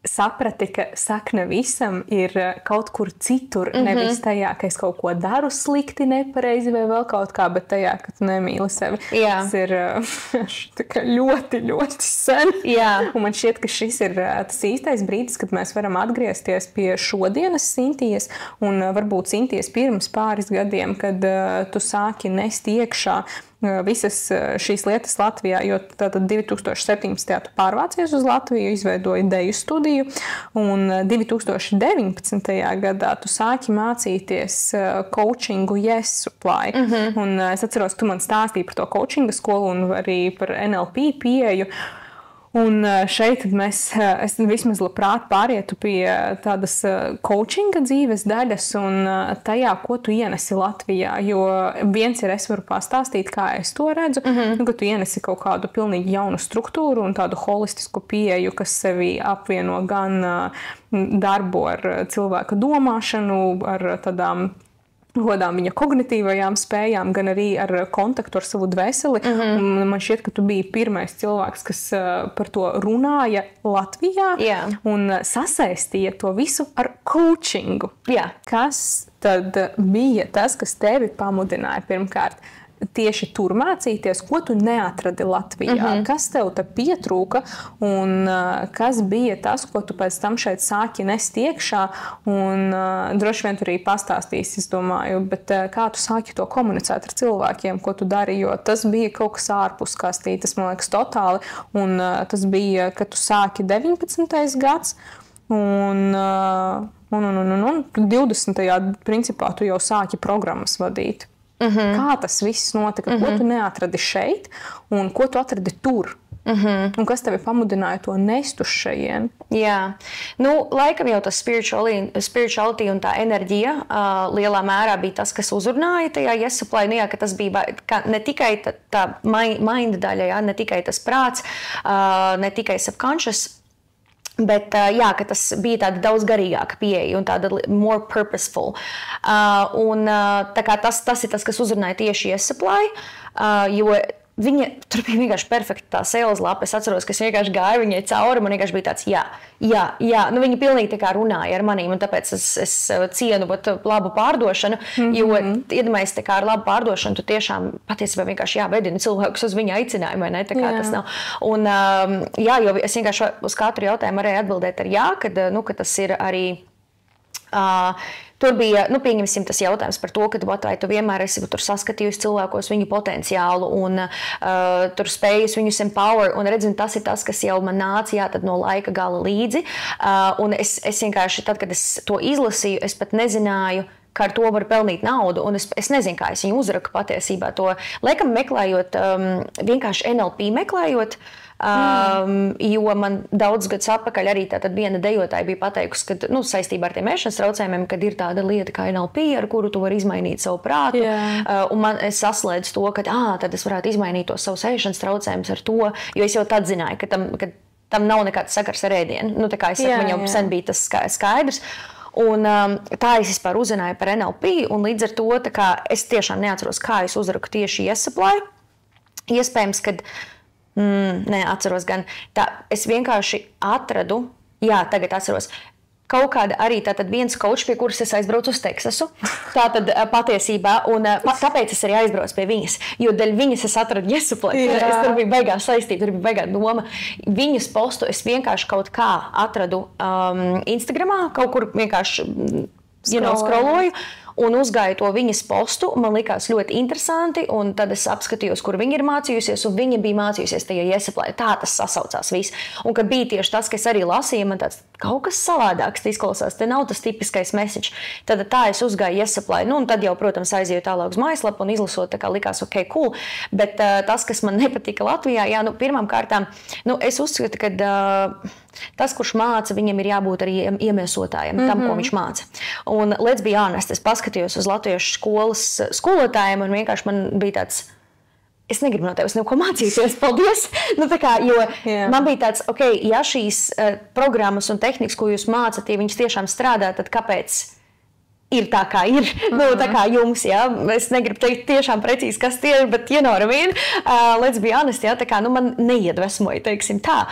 saprati, ka sakne visam ir kaut kur citur, nevis tajā, ka es kaut ko daru slikti, nepareizi vai vēl kaut kā, bet tajā, ka tu nemīli sevi. Jā. Tas ir ļoti, ļoti sen. Jā. Un man šķiet, ka šis ir tas īstais brīdis, kad mēs varam atgriezties pie šodienas Sintijas un varbūt Sintijas pirms pāris gadiem, kad tu sāki nest iekšā visas šīs lietas Latvijā, jo tātad 2017. tu pārvācies uz Latviju, izveidoji deju studiju, un 2019. gadā tu sāki mācīties coachingu Yes Supply. Un es atceros, tu man stāstīji par to coachinga skolu un arī par NLP pieeju. Un šeit es vismaz labprāt pārietu pie tādas coachinga dzīves daļas un tajā, ko tu ienesi Latvijā. Jo viens ir, es varu pastāstīt, kā es to redzu, ka tu ienesi kaut kādu pilnīgi jaunu struktūru un tādu holistisku pieeju, kas sevi apvieno gan darbu ar cilvēka domāšanu, ar tādām godām viņa kognitīvajām spējām, gan arī ar kontaktu ar savu dvēseli. Un man šķiet, ka tu biji pirmais cilvēks, kas par to runāja Latvijā un sasaistīja to visu ar coachingu. Kas tad bija tas, kas tevi pamudināja pirmkārt tieši tur mācīties, ko tu neatradi Latvijā? Kas tev te pietrūka un kas bija tas, ko tu pēc tam šeit sāki nest iekšā? Un droši vien tu arī pastāstīsi, es domāju, bet kā tu sāki to komunicēt ar cilvēkiem, ko tu dari, jo tas bija kaut kas ārpus kastītes, man liekas, totāli. Un tas bija, kad tu sāki 19. gads un 20. principā tu jau sāki programmas vadīt. Kā tas viss notika? Ko tu neatradi šeit un ko tu atradi tur? Un kas tevi pamudināja to nest uz šejien? Jā, laikam jau tas spirituality un tā enerģija lielā mērā bija tas, kas uzrunāja tajā Yes Supply. Ka tas bija ne tikai tā mind daļa, ne tikai tas prāts, ne tikai subconscious, bet ka tas bija tāda daudz garīgāka pieeja un tāda more purposeful. Tā kā tas ir tas, kas uzrunāja tieši Yes Supply, jo tur bija vienkārši perfekta tā sales lapa. Es atceros, ka es vienkārši gāju viņai cauri, man vienkārši bija tāds jā. Viņa pilnīgi tā kā runāja ar manīm, un tāpēc es cienu labu pārdošanu, jo, iedomājies, tā kā ar labu pārdošanu, tu tiešām patiesībā vienkārši vedini cilvēkus uz viņa aicinājumu, vai ne? Tā kā tas nav. Un jo es vienkārši uz katru jautājumu varēju atbildēt ar jā, kad tas ir arī... Tur bija, pieņemsim tas jautājums par to, ka vai tu vienmēr esi tur saskatījusi cilvēkos viņu potenciālu un tur spējas viņus empower, un redzinu, tas ir tas, kas jau man nāca tad no laika gala līdzi. Un es vienkārši, tad, kad es to izlasīju, es pat nezināju, kā ar to var pelnīt naudu, un es nezinu, kā es viņu uzraku patiesībā to. Laikam meklējot, vienkārši NLP meklējot, jo man daudz gadus atpakaļ arī tātad viena dejotāja bija pateikusi, ka saistībā ar tiem ēšanas traucējumiem, kad ir tāda lieta kā NLP, ar kuru tu vari izmainīt savu prātu, un es saslēdzu to, ka tad es varētu izmainīt tos savus ēšanas traucējumus ar to, jo es jau tad zināju, ka tam nav nekāds sakars ar ēdienu. Tā kā es saku, man jau sen bija tas skaidrs. Un tā es vispār uzzināju par NLP, un līdz ar to es tiešām neatceros, kā es uzraku tieši Yes Supply. Iespējams, kad neatceros gan. Es vienkārši atradu, tagad atceros, kaut kāda arī tātad viens coach, pie kuras es aizbraucu uz Teksasu. Tātad patiesībā, un tāpēc es arī aizbraucu pie viņas, jo dēļ viņas es atradu Yes Supply. Es tur biju beigās saistība, tur bija beigā doma. Viņas postu es vienkārši kaut kā atradu Instagramā, kaut kur vienkārši scrolloju. Un uzgāju to viņas postu, man likās ļoti interesanti, un tad es apskatījos, kur viņa ir mācījusies, un viņa bija mācījusies tajā Yes Supply. Tā tas sasaucās viss. Un kad bija tieši tas, ka es arī lasīju, man tāds kaut kas savādāks izklausās, te nav tas tipiskais message. Tad tā es uzgāju Yes Supply, un tad jau, protams, aizēju tālāk uz mājaslapu un izlasot, tā kā likās, ok, cool. Bet tas, kas man nepatika Latvijā, pirmām kārtām, es uzskatu, ka tas, kurš māca, viņam ir jābūt arī iemiesotājiem tam, ko viņš māca. Un let's be honest, es paskatījos uz latviešu skolas skolotājiem, un vienkārši man bija tāds, es negribu no tevis neko mācīties, paldies. Man bija tāds, ok, ja šīs programmas un tehnikas, ko jūs mācat, ja viņas tiešām strādā, tad kāpēc ir tā, kā ir. Tā kā jums, jā. Es negribu teikt tiešām precīzi, kas tie ir, bet you know what I mean. Let's be honest, jā. Tā kā, man neiedvesmoja, teiksim tā.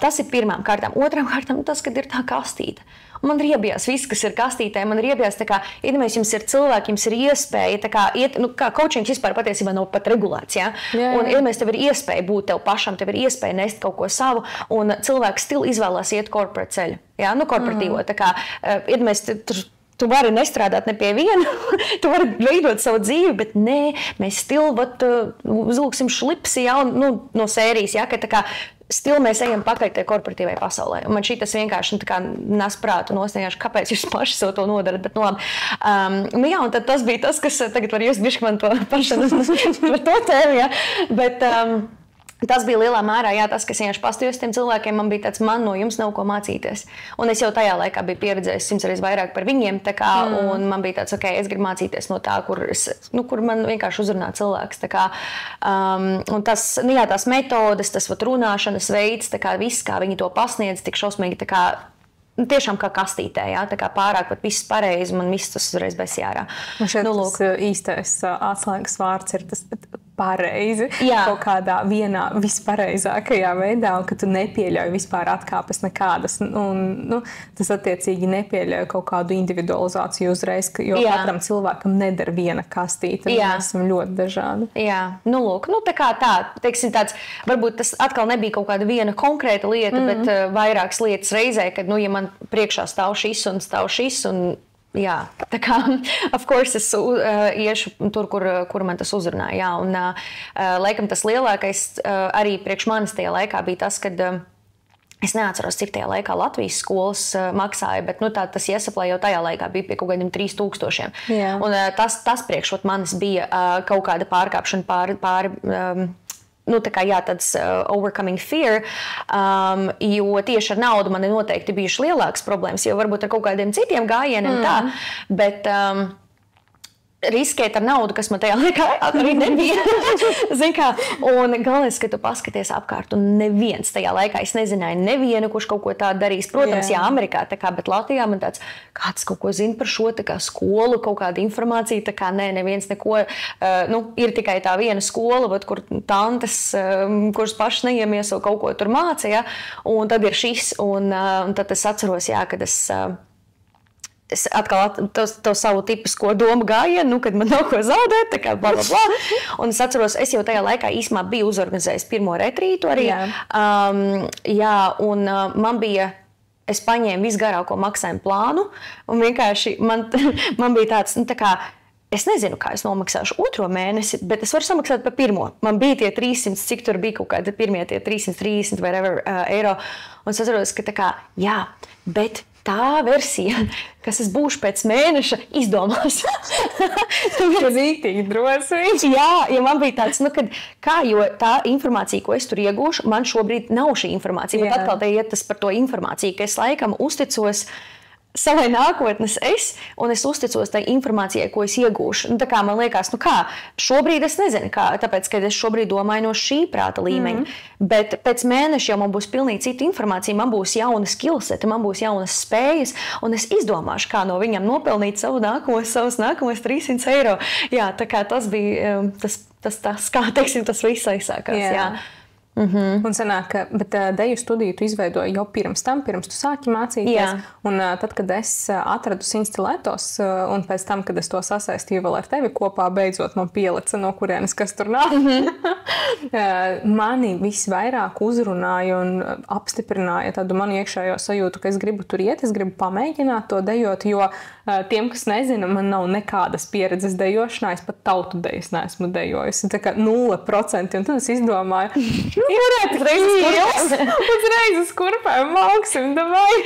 Tas ir pirmām kārtām. Otrām kārtām tas, kad ir tā kastīte. Man ir iebijās viss, kas ir kastītē. Man ir iebijās, tā kā, iedomājies, jums ir cilvēki, jums ir iespēja, tā kā, kā coachings vispār patiesībā nav pat regulēts, jā. Un, iedomājies, tev ir iespēja būt tev pašam, tev ir iespēja nest kaut ko savu, un cilvēks still izvēlās iet corporate ceļu, jā, korporatīvo, tā kā, iedomājies, tu vari nestrādāt ne pie viena, tu vari veidot savu dzīvi, bet nē, mēs still, uzlūksim šlipsi, jā, un, no sērijas, jā, ka tā kā, still mēs ejam pakaļ tajā korporatīvai pasaulē. Un man šitas vienkārši nes prātu vienkārši, kāpēc jūs paši sev to nodarat, bet labi. Jā, un tad tas bija tas, kas tagad var just bišķi man to pašanu par to tēmu, jā. Bet tas bija lielā mērā, jā, tas, kas vienkārši pastījos tiem cilvēkiem, man bija tāds, man no jums nav ko mācīties. Un es jau tajā laikā biju pieredzējis 100 reizes vairāk par viņiem, tā kā, un man bija tāds, ok, es gribu mācīties no tā, kur man vienkārši uzrunā cilvēks, tā kā, un tas, jā, tās metodes, tas runāšanas veids, tā kā viss, kā viņi to pasniedz, tik šausmīgi, tā kā, tiešām kā kastītē, jā, tā kā pārāk pat viss pareizi, man viss tas uzreiz besjārā. Un šeit tas īstais atslēgas vārds ir tas pareizi, kaut kādā vienā vispareizākajā veidā, un ka tu nepieļauj vispār atkāpes nekādas, un tas attiecīgi nepieļauj kaut kādu individualizāciju uzreiz, jo katram cilvēkam nedara viena kastīte, mēs esam ļoti dažādi. Jā, lūk, tā kā tā, teiksim tāds, varbūt tas atkal nebija kaut kāda viena konkrēta lieta, bet vairākas lietas reizē, kad, ja man priekšā stāv šis, un jā, tā kā, of course, es iešu tur, kur man tas uzrunā, jā, un laikam tas lielākais arī priekš manis tajā laikā bija tas, kad es neatceros, cik tajā laikā Latvijas skolas maksāja, bet tas iesaplē jau tajā laikā bija pie kaut kādiem 3000. Un tas priekš manis bija kaut kāda pārkāpšana pāri tā kā, jā, tāds overcoming fear, jo tieši ar naudu man noteikti bijuši lielākas problēmas, jo varbūt ar kaut kādiem citiem gājieniem tā, bet riskēt ar naudu, kas man tajā laikā arī nebija. Zin kā, un galvenais, ka tu paskaties apkārt, un neviens tajā laikā, es nezināju nevienu, kurš kaut ko tādu darīs. Protams, jā, Amerikā, tā kā, bet Latvijā man tāds, kāds kaut ko zina par šo, tā kā skolu, kaut kāda informācija, tā kā neviens neko, ir tikai tā viena skola, kur tantes, kuras pašas neiemieso kaut ko tur māca, ja, un tad ir šis, un tad es atceros, jā, kad es atkal to savu tipisko domu gājienu, kad man nav ko zaudēt, tā kā bla, bla, bla. Un es atceros, es jau tajā laikā īsumā biju uzorganizējis pirmo retrītu arī. Jā, un man bija, es paņēmu visgarāko maksājumu plānu, un vienkārši man bija tāds, tā kā, es nezinu, kā es nomaksāšu otro mēnesi, bet es varu samaksāt par pirmo. Man bija tie 300, cik tur bija kaut kādi pirmie tie 330 vai eiro. Un es atceros, ka tā kā, jā, bet tā versija, kas es būšu pēc mēneša, izdomās. Rītīgi drosmīgi. Jā, ja man bija tāds, jo tā informācija, ko es tur iegūšu, man šobrīd nav šī informācija. Bet atkal te iet tas par to informāciju, ka es laikam uzticos savai nākotnes un es uzticos tai informācijai, ko es iegūšu. Tā kā man liekas, šobrīd es nezinu, tāpēc, ka es šobrīd domāju no šī prāta līmeņa, bet pēc mēneša jau man būs pilnīgi cita informācija, man būs jauna skillsete, man būs jaunas spējas, un es izdomāšu, kā no viņam nopelnīt savus nākamos 300 eiro. Jā, tā kā tas bija, kā, teiksim, tas viss aizsākās, jā. Un sanāk, bet deju studiju tu izveidoji jau pirms tu sāki mācīties. Un tad, kad es atradu Sinstiletos, un pēc tam, kad es to sasaistīju vēl ar tevi kopā, beidzot man pielica, no kurienes kas tur nāk. Mani visvairāk uzrunāja un apstiprināja tādu manu iekšējo sajūtu, ka es gribu tur iet, es gribu pamēģināt to dejot, jo tiem, kas nezina, man nav nekādas pieredzes dejošanā, es pat tautu dejas neesmu dejojusi. Tā kā 0%, un tad es izdomāju, uzreiz uz kurpēm mauksim, davai.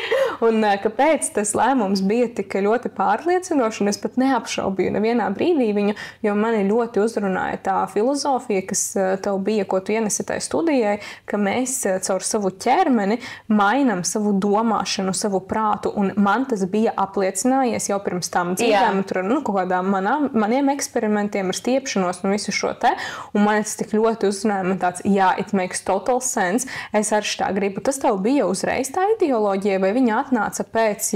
Un kāpēc tas lēmums bija tik ļoti pārliecinoši, un es pat neapšaubīju nevienā brīdī viņu, jo mani ļoti uzrunāja tā filozofija, kas tev bija, ko tu ienesi tai studijai, ka mēs caur savu ķermeni mainam savu domāšanu, savu prātu, un man tas bija apliecinājies jau pirms tam dzīvēm, tur kaut kādām maniem eksperimentiem ar stiepšanos un visu šo te, un man tas tik ļoti uzrunāja, man tāds, it makes makes total sense. Es ar šitā gribu. Tas tev bija uzreiz tā ideoloģija, vai viņa atnāca pēc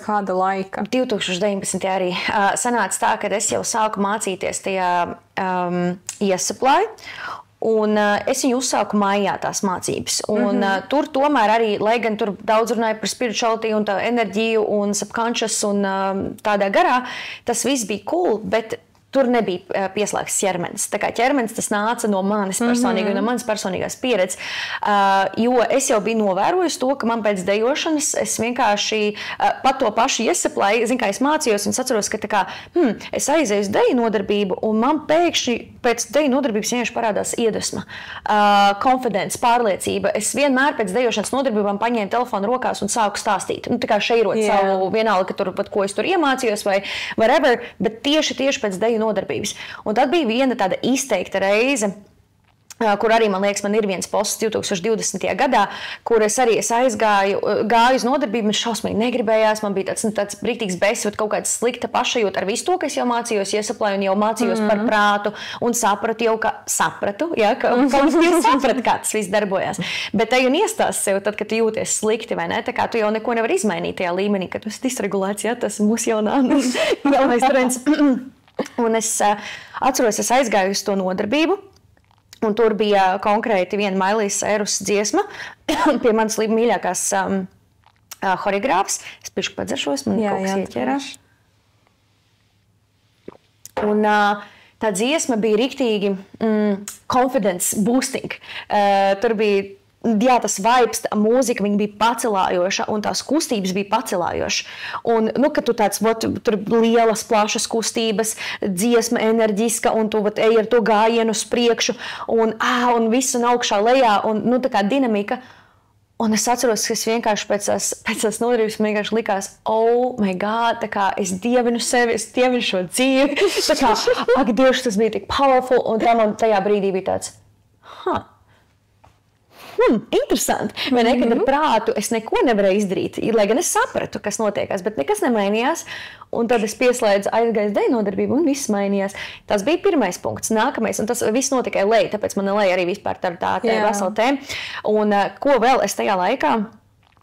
kāda laika? 2019. arī sanāca tā, ka es jau sāku mācīties tajā Iesaplai. Un es viņu uzsāku maijā tās mācības. Un tur tomēr arī, lai gan tur daudz runāja par spirituality un tā enerģiju un subconscious un tādā garā, tas viss bija cool, bet tur nebija pieslēgts ķermenis. Tā kā ķermenis tas nāca no manis personīgi, no manas personīgās pieredzes, jo es jau biju novērojusi to, ka man pēc dejošanas es vienkārši pat to pašu Iesaplai, zinu, kā es mācījos, un es atceros, ka tā kā, es aizēju uz deju nodarbību, un man pēkšņi pēc deju nodarbības vienkārši parādās iedvesma, confidence, pārliecība. Es vienmēr pēc dejošanas nodarbībām paņēmu telefonu rokās un sāku stāstīt. Nu, tā kā šeirot savu vienalga, ka tur pat ko es tur iemācījos vai whatever, bet tieši pēc deju nodarbības. Un tad bija viena tāda izteikta reize, kur arī, man liekas, man ir viens posts 2020. gadā, kur es gāju uz nodarbību, man šausmīgi negribējās, man bija tāds brītīgs besi, kaut kāds slikta pašajūta ar visu to, ka es jau mācījos Iesaplai un jau mācījos par prātu un sapratu, ka kā tas viss darbojās. Bet te un iestāst sev tad, kad tu jūties slikti, vai ne? Tā kā tu jau neko nevar izmainīt tajā līmenī, kad tu esi disregulēts, tas mūsu jaunais trends. Un es atceros, es aizgāju uz to nodarbību, un tur bija konkrēti viena Mailijas Cyrus dziesma, pie manas mīļākās horeogrāfs. Es bišķi padzeršos, man kaut kas ieķerās. Un tā dziesma bija riktīgi confidence boosting. Tur bija tas vibes, tā mūzika, viņa bija pacelājoša, un tās kustības bija pacelājošas. Un, kad tu tur lielas, plašas kustības, dziesma enerģiska, un tu ej ar to gājienu uz priekšu, un viss un augšā lejā, un tā kā dinamika. Un es atceros, ka es vienkārši pēc tās nodarbības vienkārši likās, oh my God, tā kā es dievinu sevi, es dievinu šo dzīvi. Tā kā, ak, Dievs, tas bija tik powerful, un tā man tajā brīdī bija tāds, interesanti. Vai ne, kad ar prātu es neko nevarēju izdarīt, lai gan es sapratu, kas notiekās, bet nekas nemainījās. Un tad es pieslēdzu aizgāju deju nodarbību un viss mainījās. Tas bija pirmais punkts. Nākamais, un tas viss notika LA, tāpēc man LA arī vispār tā vesela tēma. Un ko vēl es tajā laikā?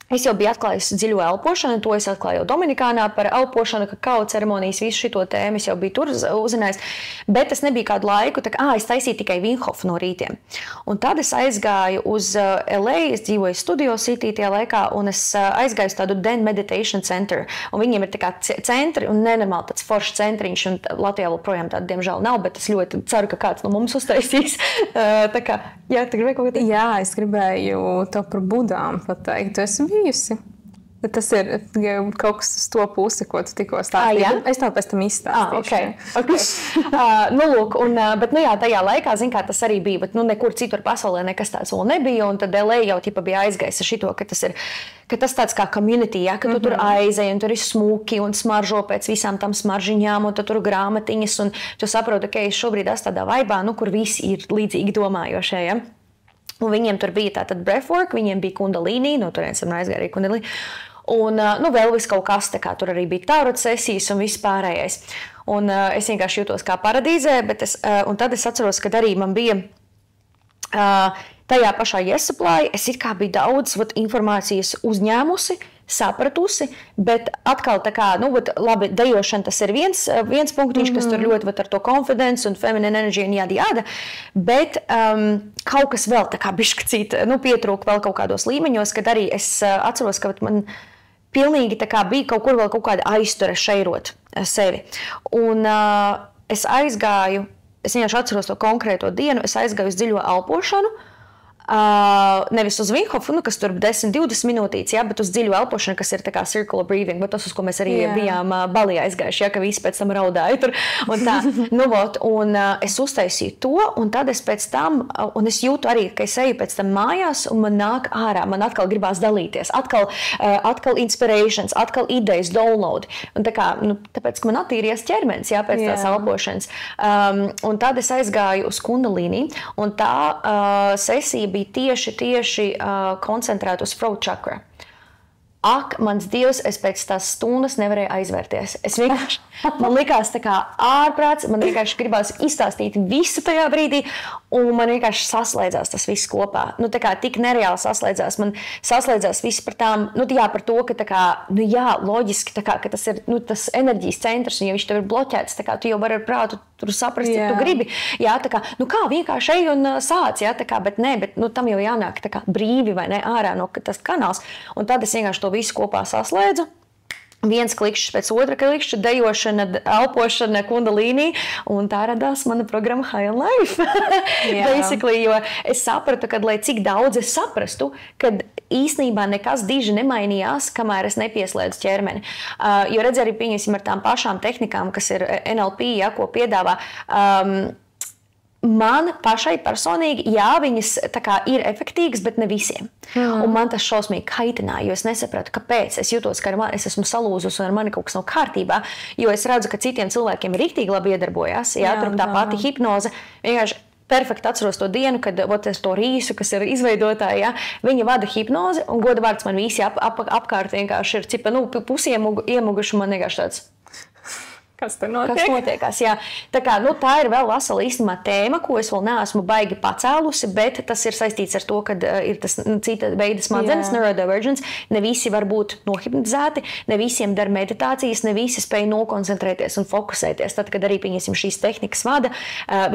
Es jau biju atklājusi dziļo elpošanu, to es atklāju Dominikānā par elpošanu, kakao ceremonijas, visu šito tēmu, es jau biju tur uzzinājis, bet es nebiju kādu laiku, es taisīju tikai Wim Hof no rītiem. Un tad es aizgāju uz LA, es dzīvoju Studio City tajā laikā, un es aizgāju uz tādu Den Meditation Center, un viņiem ir tā kā centri, un nenormāli tāds foršs centriņš, un Latvijā projām tāda, diemžēl, nav, bet es ļoti ceru, ka kāds no mums uztaisīs. Tā kā, tu gribēji kaut ko teikt? Jā, es gribēju to par budām pateikt. Tu esi bijusi. Tas ir kaut kas uz to pusi, ko tu tikko stāstīji. Es tev pēc tam izstāstīšu. Okay. Lūk, bet tajā laikā, kā tas arī bija, bet nekur citur pasaulē nekas tāds vēl nebija, un tad LA jau bija aizgājis ar šito, ka tas tāds kā community, ka tu tur aizēji, un tur ir smuki un smaržo pēc visām tam smaržiņām, un tad tur grāmatiņas, un tu saproti, ka es šobrīd esmu tādā vaibā, kur visi ir līdzīgi domājošie, Un viņiem tur bija tātad breathwork, viņiem bija kundalīni, no turienes man aizgāja arī kundalīni. Un vēl viss kaut kas, tā kā tur arī bija tarot sesijas un viss pārējais. Un es vienkārši jūtos kā paradīzē, un tad es atceros, ka arī man bija tajā pašā Iesaplai, es it kā biju daudz informācijas uzņēmusi, sapratusi, bet atkal tā kā, labi, dejošana tas ir viens punktiņš, kas tur ļoti ar to confidence un feminine energy un jāda, bet kaut kas vēl tā kā bišķicīt, pietrūka vēl kaut kādos līmeņos, kad arī es atceros, ka man pilnīgi tā kā bija kaut kur vēl kaut kāda aizture šeirot sevi. Un es aizgāju, es vienkārši atceros to konkrēto dienu, es aizgāju uz dziļo elpošanu, nevis uz Wim Hofu, kas tur 10-20 minūtītes, bet uz dziļu elpošanu, kas ir tā kā circular breathing, bet tas, uz ko mēs arī bijām Balī aizgājuši, ka visi pēc tam raudāja tur. Un tā, un es uztaisīju to, un tad es pēc tam, un es jūtu arī, ka es eju pēc tam mājās, un man nāk ārā, man atkal gribās dalīties, atkal inspirations, atkal idejas, download. Un tā kā, tāpēc, ka man attīrījās ķermenis, pēc tās elpošanas. Un tad es aizgāju uz kundalīni, un tā sesija bija tieši koncentrēta uz throat chakra. ak, mans Dievs, es pēc tās stundas nevarēju aizvērties. Es vienkārši, man likās tā kā ārprāts, man vienkārši gribās izstāstīt visu tajā brīdī, un man vienkārši saslēdzās tas viss kopā. Nu, tā kā tik nereāli saslēdzās, man saslēdzās viss par tām, nu, jā, par to, ka tā kā, nu, jā, loģiski, tā kā, ka tas ir, nu, tas enerģijas centrs, un ja viņš tev ir bloķēts, tā kā, tu jau vari ar prātu tur saprast, ja tu gribi, jā, tā kā, nu, kā vienkārši ej un sāc, jā, tā kā, bet nē, bet, nu, tam jau jānāk tā kā brīvi vai ne, ārā no tas kanāls, un tad es vienkārši to visu kopā saslēdzu. Viens klikšķis pēc otra klikšķa, dejošana, elpošana, kundalīnī, un tā radās mana programma High on Life. Basically, jo es sapratu, ka, lai cik daudz es saprastu, kad īstenībā nekas diži nemainījās, kamēr es nepieslēdzu ķermeni. Jo redz arī, pieņemsim, ar tām pašām tehnikām, kas ir NLP, ja, ko piedāvā, man pašai personīgi, jā, viņas tā kā ir efektīgas, bet ne visiem. Un man tas šausmīgi kaitināja, jo es nesapratu, kāpēc. Es jūtos, ka es esmu salūzus un ar mani kaut kas nav kārtībā, jo es redzu, ka citiem cilvēkiem riktīgi labi iedarbojās. Jā, tur tā pati hipnoze. Vienkārši perfekti atceros to dienu, kad es to Rīsu, kas ir izveidotāja, ja, viņa vada hipnozi, un goda vārds man visi apkārt vienkārši ir cipa, nu, pusi iemuguši, man vienkārši tāds. Kas tur notiek? Kas notiekās, jā. Tā kā, nu, tā ir vēl vesela īstenībā tēma, ko es vēl neesmu baigi pacēlusi, bet tas ir saistīts ar to, ka ir tas cita veida smadzenes, neurodivergence. Ne visi var būt nohipnotizēti, ne visiem dar meditācijas, ne visi spēj nokoncentrēties un fokusēties. Tad, kad arī, pieņemsim, šīs tehnikas vada,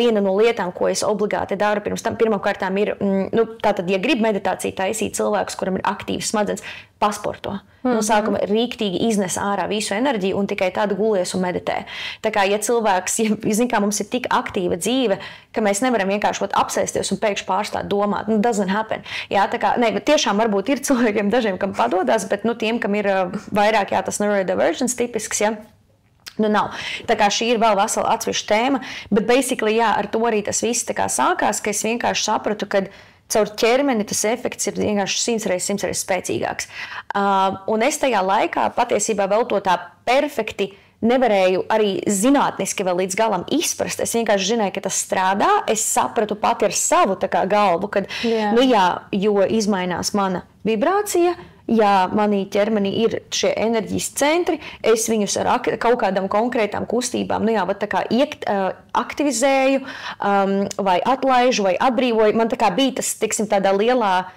viena no lietām, ko es obligāti daru pirms tam, pirmkārtām ir, nu, tātad, ja grib meditāciju taisīt cilvēkus, kuram ir aktīvas smadzenes, pasporto. No sākuma rīktīgi iznes ārā visu enerģiju un tikai tad gulies un meditē. Tā kā, ja cilvēks, zin kā mums ir tik aktīva dzīve, ka mēs nevaram vienkārši apsēsties un pēkšņi pārstāt domāt, nu, doesn't happen. Jā, tā kā, ne, tiešām varbūt ir cilvēkiem dažiem, kam padodas, bet, nu, tiem, kam ir vairāk, jā, tas neurodivergence tipisks, jā, nu, nav. Tā kā šī ir vēl vesela atsevišķa tēma, bet basically, jā, ar to arī tas viss tā kā sākās, ka es vienkārši sapratu, ka caur ķermeni tas efekts ir vienkārši 100 reizes spēcīgāks. Un es tajā laikā patiesībā vēl to tā perfekti nevarēju arī zinātniski vēl līdz galam izprast. Es vienkārši zināju, ka tas strādā. Es sapratu pati ar savu tā kā galvu, kad, nu jā, jo izmainās mana vibrācija, ja manī ķermenī ir šie enerģijas centri, es viņus ar kaut kādām konkrētām kustībām, nu jā, tā kā aktivizēju, vai atlaižu, vai atbrīvoju. Man tā kā bija tas, tiksim, tādā lielā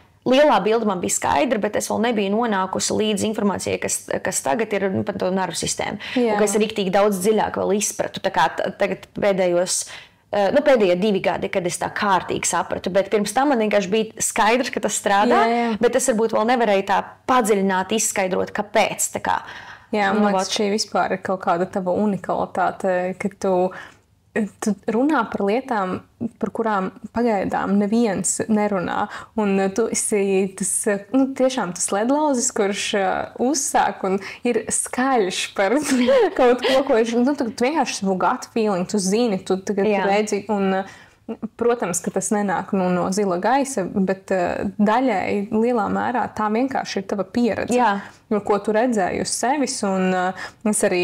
bilde man bija skaidra, bet es vēl nebiju nonākusi līdz informācijai, kas tagad ir par to nervu sistēmu. Un ka es riktīgi daudz dziļāk vēl izpratu. Tā kā tagad pēdējie 2 gadi, kad es tā kārtīgi sapratu, bet pirms tam man vienkārši bija skaidrs, ka tas strādā, bet es varbūt vēl nevarēju tā padziļināt, izskaidrot, kāpēc. Tā kā, jā, man liekas, šī vispār ir kaut kāda tava unikalitāte, ka tu runā par lietām, par kurām pagaidām neviens nerunā. Un tu esi tiešām tas ledlauzis, kurš uzsāk un ir skaļš par kaut ko, ko tu vienkārši savu gut feeling, tu zini, tu tagad redzi. Un, protams, ka tas nenāk no zila gaisa, bet daļai lielā mērā tā vienkārši ir tava pieredze. Ko tu redzēji uz sevis, un es arī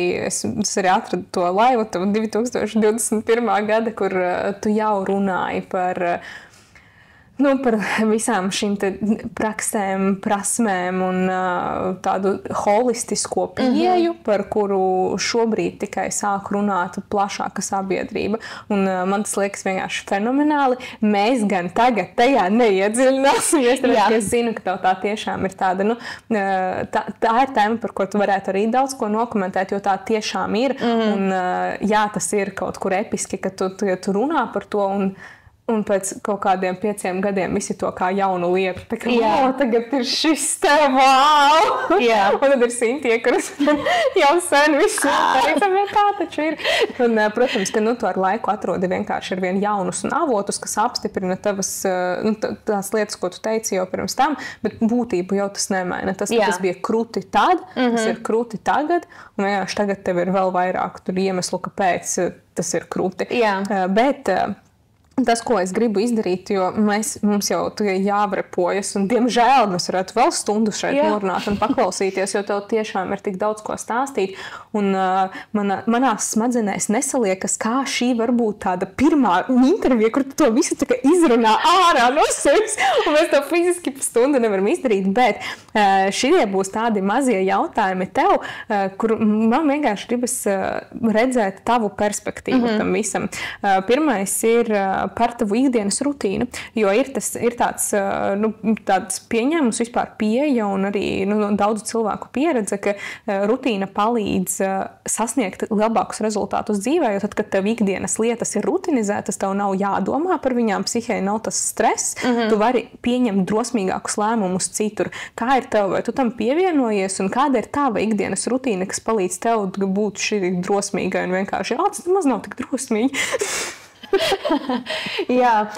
atradu to laivu 2021. gada, kur tu jau runāji par visām šīm te praksēm, prasmēm un tādu holistisko pieeju, par kuru šobrīd tikai sāk runāt plašāka sabiedrība. Un man tas liekas vienkārši fenomenāli. Mēs gan tagad tajā neiedziļināsimies, tāpēc es zinu, ka tev tā tiešām ir tāda, tā ir tēma, par ko tu varētu arī daudz ko nokomentēt, jo tā tiešām ir. Un jā, tas ir kaut kur episki, ka tu runā par to, un pēc kaut kādiem 5 gadiem visi to kā jaunu lietu. Tā kā, tagad ir šis te, wow! Un tad ir Sintie, kuras jau sen visu tā taču ir. Un, protams, ka tu ar laiku atrodi vienkārši ar vien jaunus avotus, kas apstiprina tavas, tās lietas, ko tu teici jau pirms tam, bet būtību jau tas nemaina. Tas bija kruti tad, tas ir kruti tagad, un vienkārši tagad tev ir vēl vairāk tur iemeslu, kāpēc tas ir kruti. Bet Tas, ko es gribu izdarīt, jo mums jau jāvrepojas, un, diemžēl, mēs varētu vēl stundu šeit norunāt un paklausīties, jo tev tiešām ir tik daudz ko stāstīt. Un manās smadzenēs nesaliekas, kā šī varbūt tāda pirmā intervija, kur tu to visu tā kā izrunā ārā no sevis, un mēs to fiziski pa stundu nevaram izdarīt, bet šie būs tādi mazie jautājumi tev, kur man vienkārši gribas redzēt tavu perspektīvu tam visam. Pirmais ir par tavu ikdienas rutīnu, jo ir tāds pieņēmums vispār pieeja un arī daudzu cilvēku pieredze, ka rutīna palīdz sasniegt labākus rezultātus dzīvē, jo tad, kad tev ikdienas lietas ir rutinizētas, tev nav jādomā par viņām, psihē nav tas stress, tu vari pieņemt drosmīgākus lēmumus citur. Kā ir tev, vai tu tam pievienojies, un kāda ir tava ikdienas rutīna, kas palīdz tev būt šī drosmīgai un vienkārši, tas maz nav tik drosmīgi. Jā,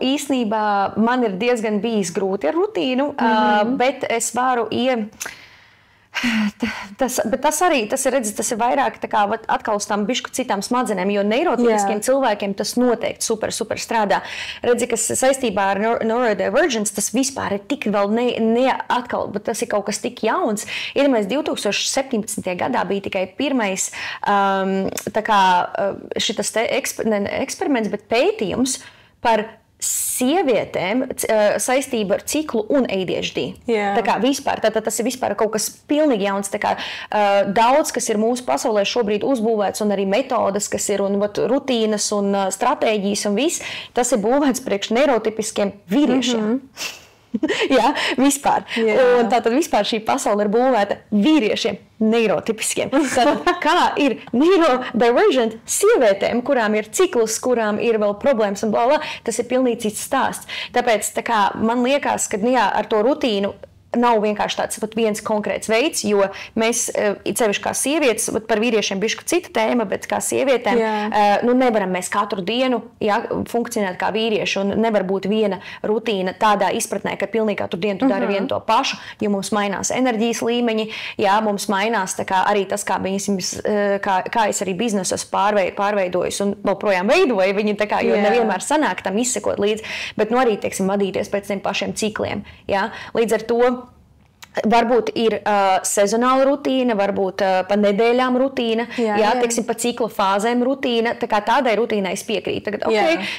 īstenībā man ir diezgan bijis grūti ar rutīnu, bet es varu tas ir vairāk tā kā atkal uz tām bišķu citām smadzenēm, jo neirotipiskiem cilvēkiem tas noteikti super strādā. Redzi, kas saistībā ar neurodivergence, tas vispār ir tik vēl atkal, bet tas ir kaut kas tik jauns. Iedomājies, 2017. gadā bija tikai pirmais tā kā šitas eksperiments, bet pētījums par sievietēm saistība ar ciklu un ADHD. Tā kā vispār, tas ir vispār kaut kas pilnīgi jauns. Tā kā daudz, kas ir mūsu pasaulē šobrīd uzbūvēts, un arī metodas, kas ir, un rutīnas, un stratēģijas, un viss, tas ir būvēts priekš neirotipiskiem vīriešiem. Jā, vispār. Un tātad vispār šī pasaule ir būvēta vīriešiem, neirotipiskiem. Tātad, kā ir neirodivergent sievietēm, kurām ir ciklus, kurām ir vēl problēmas un blā, tas ir pilnīgi cits stāsts. Tāpēc tā kā, man liekas, ka ar to rutīnu nav vienkārši tāds viens konkrēts veids, jo mēs, cevišķi kā sievietes, par vīriešiem bišķi cita tēma, bet kā sievietēm, nevaram mēs katru dienu funkcionēt kā vīrieši, un nevar būt viena rutīna tādā izpratnē, ka pilnīgi katru dienu tu dari vienu to pašu, jo mums mainās enerģijas līmeņi, mums mainās tā kā arī tas, kā es arī biznesos pārveidojus un vēl projām veidoju viņu, tā kā, jo nevienmēr sanāk tam izsekot līdzi, bet arī, teiksim, vadīties pēc tiem pašiem cikliem. Līdz ar to varbūt ir sezonāla rutīna, varbūt pa nedēļām rutīna, teiksim, pa cikla fāzēm rutīna. Tā kā tādai rutīnai es piekrītu. Tagad,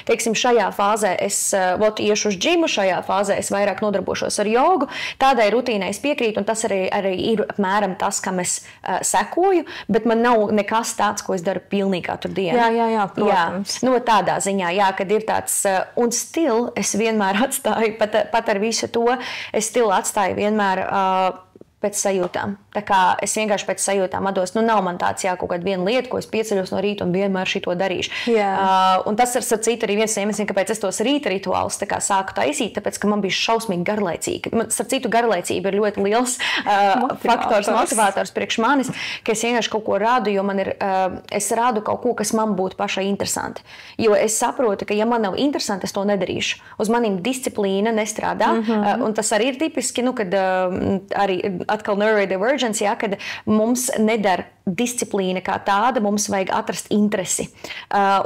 teiksim, šajā fāzē es iešu uz džimu, šajā fāzē es vairāk nodarbošos ar jogu. Tādai rutīnai es piekrītu, un tas arī ir apmēram tas, kam es sekoju, bet man nav nekas tāds, ko es daru pilnīgi katru dienu. Jā, protams. Tādā ziņā, kad ir tāds, un still es vienmēr atstāju, pat ar visu to, es still atstāju vienmēr pēc sajūtām. Tā kā es vienkārši pēc sajūtām atdos. Nav man tāds, kaut kāda viena lieta, ko es pieceļos no rīta un vienmēr šito darīšu. Un tas ir, starp citu, arī viens iemesls, kāpēc es tos rīta rituālus tā kā sāku taisīt, tāpēc, ka man bija šausmīgi garlaicīgi. Starp citu, garlaicība ir ļoti liels faktors, motivators priekš manis, ka es vienkārši kaut ko rādu, jo es rādu kaut ko, kas man būtu pašai interesanti. Jo es saprotu, ka ja man nav interesanti, es to nedarīšu. Uz manīm disciplīna nestrādā, un tas arī ir tipiski, kad arī atkal neurodivergence, kad mums nedara disciplīna kā tāda, mums vajag atrast interesi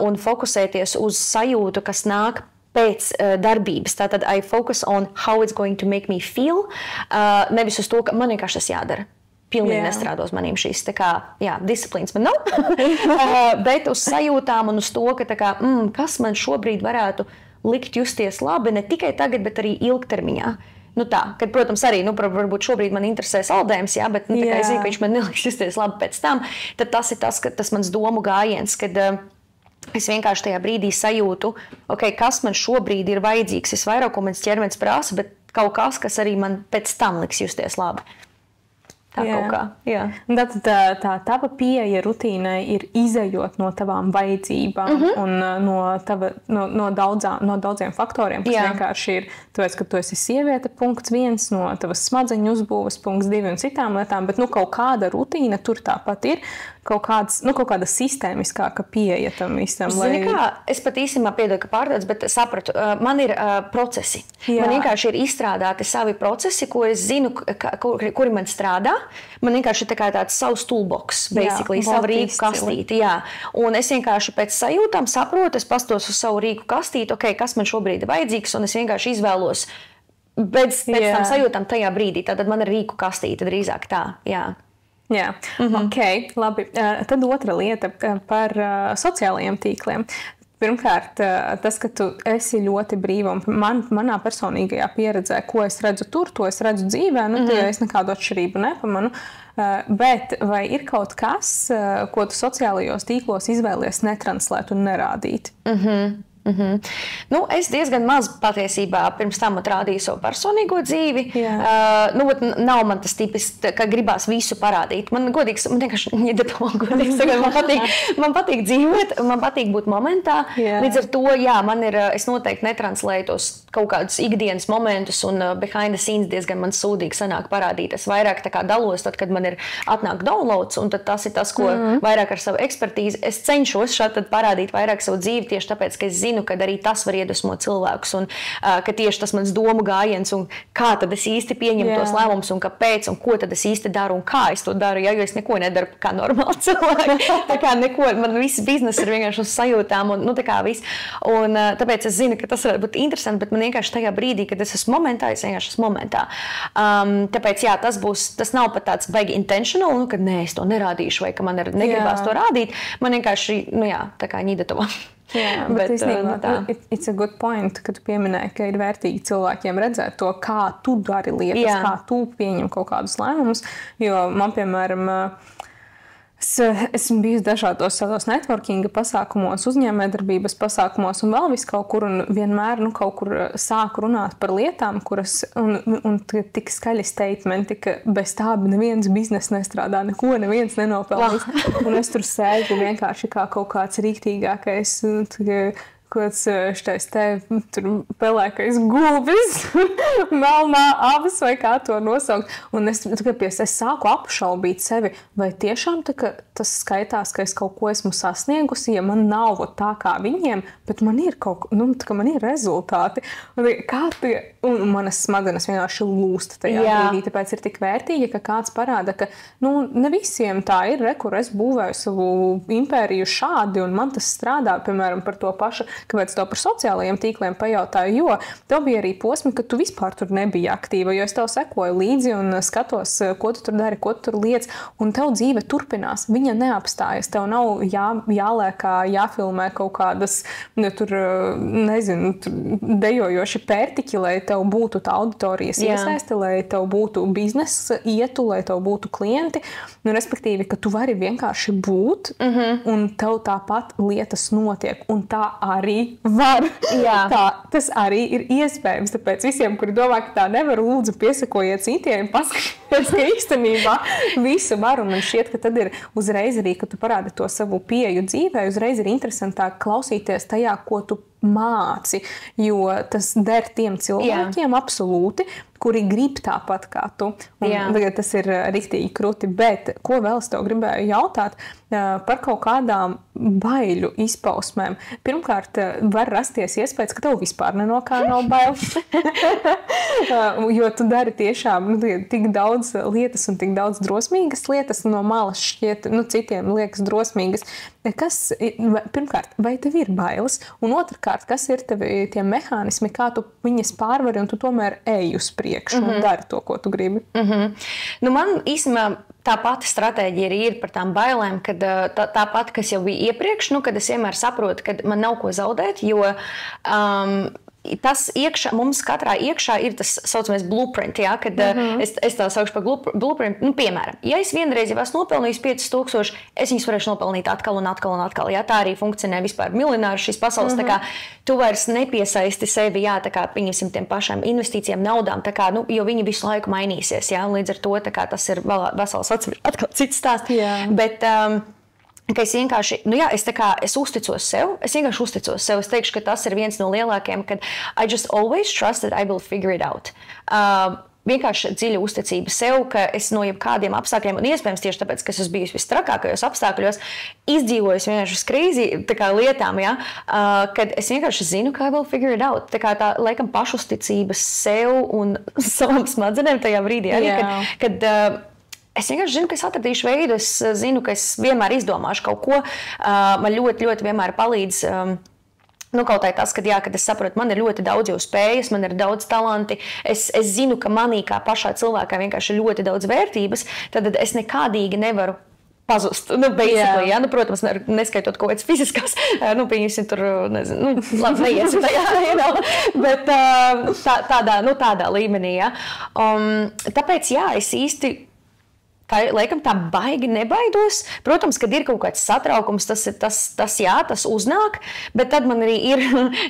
un fokusēties uz sajūtu, kas nāk pēc darbības. Tātad I focus on how it's going to make me feel, nevis uz to, ka man vienkārši tas jādara. Pilnīgi nestrādā uz manīm šīs, tā kā, disciplīnas man nav, bet uz sajūtām un uz to, ka tā kā, kas man šobrīd varētu likt justies labi, ne tikai tagad, bet arī ilgtermiņā. Kad, protams, arī, varbūt šobrīd man interesē saldējums, bet tā kā es zinu, ka viņš man neliks justies labi pēc tam, tad tas ir tas mans domu gājiens, kad es vienkārši tajā brīdī sajūtu, kas man šobrīd ir vajadzīgs. Es vairāk, ko mans ķermenis prasa, bet kaut kas arī man pēc tam liks justies labi. Tā tava pieeja rutīnai ir izejot no tavām vajadzībām un no daudziem faktoriem, kas vienkārši ir, tāpēc, ka tu esi sieviete, punkts 1, no tavas smadzeņu uzbūves, punkts 2 un citām lietām, bet kaut kāda rutīna tur tāpat ir, kaut kāda sistēmiskāka pieeja tam visam. Zini kā, es pat īstenībā piedodu, ka pārdodas, bet sapratu, man ir procesi. Jā. Man vienkārši ir izstrādāti savi procesi, ko es zinu, kuri man strādā. Man vienkārši ir tāds savs toolbox, basically, savu rīku kastīti. Jā. Un es vienkārši pēc sajūtām saprotu, es pastos uz savu rīku kastīti, kas man šobrīd ir vajadzīgs, un es vienkārši izvēlos pēc tam sajūtām tajā brīdī. Tātad man ir rīku kastīte drīzāk tā, jā. Jā, ok, labi. Tad otra lieta par sociālajiem tīkliem. Pirmkārt, tas, ka tu esi ļoti brīva un manā personīgajā pieredzē, ko es redzu tur, to es redzu dzīvē, es nekādu atšķirību nepamanu. Bet vai ir kaut kas, ko tu sociālajos tīklos izvēlies netranslēt un nerādīt? Nu, es diezgan maz patiesībā pirms tam rādīju savu personīgo dzīvi. Nav man tas tipisks, ka gribās visu parādīt. Man vienkārši man patīk dzīvot, man patīk būt momentā. Līdz ar to, es noteikti netranslēju tos kaut kādus ikdienas momentus, un behind the scenes diezgan man sūdīgi sanāk parādīt. Es vairāk dalos, tad, kad man ir atnāk downloads, un tad tas ir tas, ko vairāk ar savu ekspertīzi. Es cenšos šādi parādīt vairāk savu dzīvi tieši tāpēc, ka es zinu, ka arī tas var iedvesmot cilvēkus, un ka tieši tas mans domu gājiens, un kā tad es īsti pieņemu tos lēmumus, un kāpēc, un ko tad es īsti daru, un kā es to daru, jo es neko nedaru kā normāli cilvēki. Tā kā neko, man viss biznes ir vienkārši uz sajūtām, un tā kā viss. Un tāpēc es zinu, ka tas varētu būt interesanti, bet man vienkārši tajā brīdī, kad es esmu momentā, es vienkārši esmu momentā. Tāpēc, tas nav pat tāds baigi intentional, ka nē, es to nerādīšu, vai ka man negribās to rādīt. Man vienkārši, tā kā ņīdatavā. Jā, bet it's a good point, ka tu pieminēji, ka ir vērtīgi cilvēkiem redzēt to, kā tu dari lietas, kā tu pieņem kaut kādus lēmumus, jo man, piemēram, esmu bijusi dažādos networkinga pasākumos, uzņēmējdarbības pasākumos un vēl vis kaut kur, un vienmēr kaut kur sāku runāt par lietām, kuras, un tik skaļi statementi, ka bez tā neviens biznes nestrādā, neko neviens nenopelnīs. Un es tur sēžu vienkārši kā kaut kāds rīktīgākais, kāds šitais te tur pelēkais gulbis, melnā avs vai kā to nosaukt. Un es sāku apšaubīt sevi, vai tiešām tas skaitās, ka es kaut ko esmu sasniegusi, ja man nav tā kā viņiem, bet man ir man ir rezultāti. Un manas smadzenes vienkārši lūst tajā brīdī, tāpēc ir tik vērtīgi, ka kāds parāda, ka ne visiem tā ir, kur es būvēju savu impēriju šādi, un man tas strādā, piemēram, par to pašu, kāpēc tev par sociālajiem tīkliem pajautāju, jo tev bija arī posmi, ka tu vispār tur nebija aktīva, jo es tev sekoju līdzi un skatos, ko tu tur dari, ko tu tur liec, un tev dzīve turpinās, viņa neapstājas, tev nav jālēkā, jāfilmē kaut kādas, dejojoši pērtiķi, lai tev būtu tā auditorijas iesaisti, lai tev būtu biznesa ietu, lai tev būtu klienti, respektīvi, ka tu vari vienkārši būt, un tev tāpat lietas notiek, un tā arī var. Tas arī ir iespējams. Tāpēc visiem, kuri domā, ka tā nevar, lūdzu piesakojiet citiem, paskaties, ka īstenībā visu var. Un man šķiet, ka tad ir uzreiz arī, kad tu parādi to savu pieeju dzīvē, uzreiz ir interesantāk klausīties tajā, ko tu māci, jo tas der tiem cilvēkiem absolūti, kuri grib tāpat kā tu. Un tagad tas ir riktīgi kruti, bet ko vēl es tev gribēju jautāt par kaut kādām baiļu izpausmēm. Pirmkārt, var rasties iespējas, ka tev vispār nenokā nav bailes, jo tu dari tiešām tik daudz lietas un tik daudz drosmīgas lietas, no malas šķiet, citiem liekas drosmīgas. Pirmkārt, vai tev ir bailes? Un otrkārt, kas ir tie mehānismi, kā tu viņas pārvari un tu tomēr ej uz priekšu un dari to, ko tu gribi? Man īstenībā tā pati stratēģija arī ir par tām bailēm, kad tāpat, kas jau bija iepriekš, kad es vienmēr saprotu, ka man nav ko zaudēt, jo tas iekšā, mums katrā iekšā ir tas saucamais blueprint, kad es tā saukšu par blueprint. Piemēram, ja es vienreiz jau esmu nopelnījis 5000, es viņus varēšu nopelnīt atkal un atkal un atkal. Tā arī funkcionē vispār miljonāri šīs pasaules. Tā kā tu vairs nepiesaisti sevi, tā kā pieņemsim tiem pašiem investīcijiem, naudām, tā kā, jo viņi visu laiku mainīsies. Līdz ar to tas ir vesels atkal cits stāsts. Bet ka es vienkārši, es uzticos sev, es teikšu, ka tas ir viens no lielākajiem, kad I just always trust that I will figure it out. vienkārši dziļa uzticība sev, ka es no jebkādiem apstākļiem, un iespējams tieši tāpēc, ka es esmu bijusi vistrakākajos apstākļos, izdzīvojis vienkārši uz krīzi lietām, ja, kad es vienkārši zinu, kā I will figure it out. Tā laikam pašuzticība sev un savām smadzenēm tajā brīdī arī, kad es vienkārši zinu, ka es atradīšu veidu, es zinu, ka es vienmēr izdomāšu kaut ko. Man ļoti, ļoti vienmēr palīdz kaut kā tas, kad es saprotu, man ir ļoti daudz jau spējas, man ir daudz talanti, es zinu, ka manī kā pašā cilvēkā vienkārši ir ļoti daudz vērtības, tad es nekādīgi nevaru pazust. Basically, protams, neskaitot kaut kādas fiziskās, pieņemsim tur, nezinu, labi, neiesim tajā, bet tādā līmenī, tāpēc, es īsti laikam tā baigi nebaidos. Protams, kad ir kaut kāds satraukums, tas uznāk, bet tad man arī ir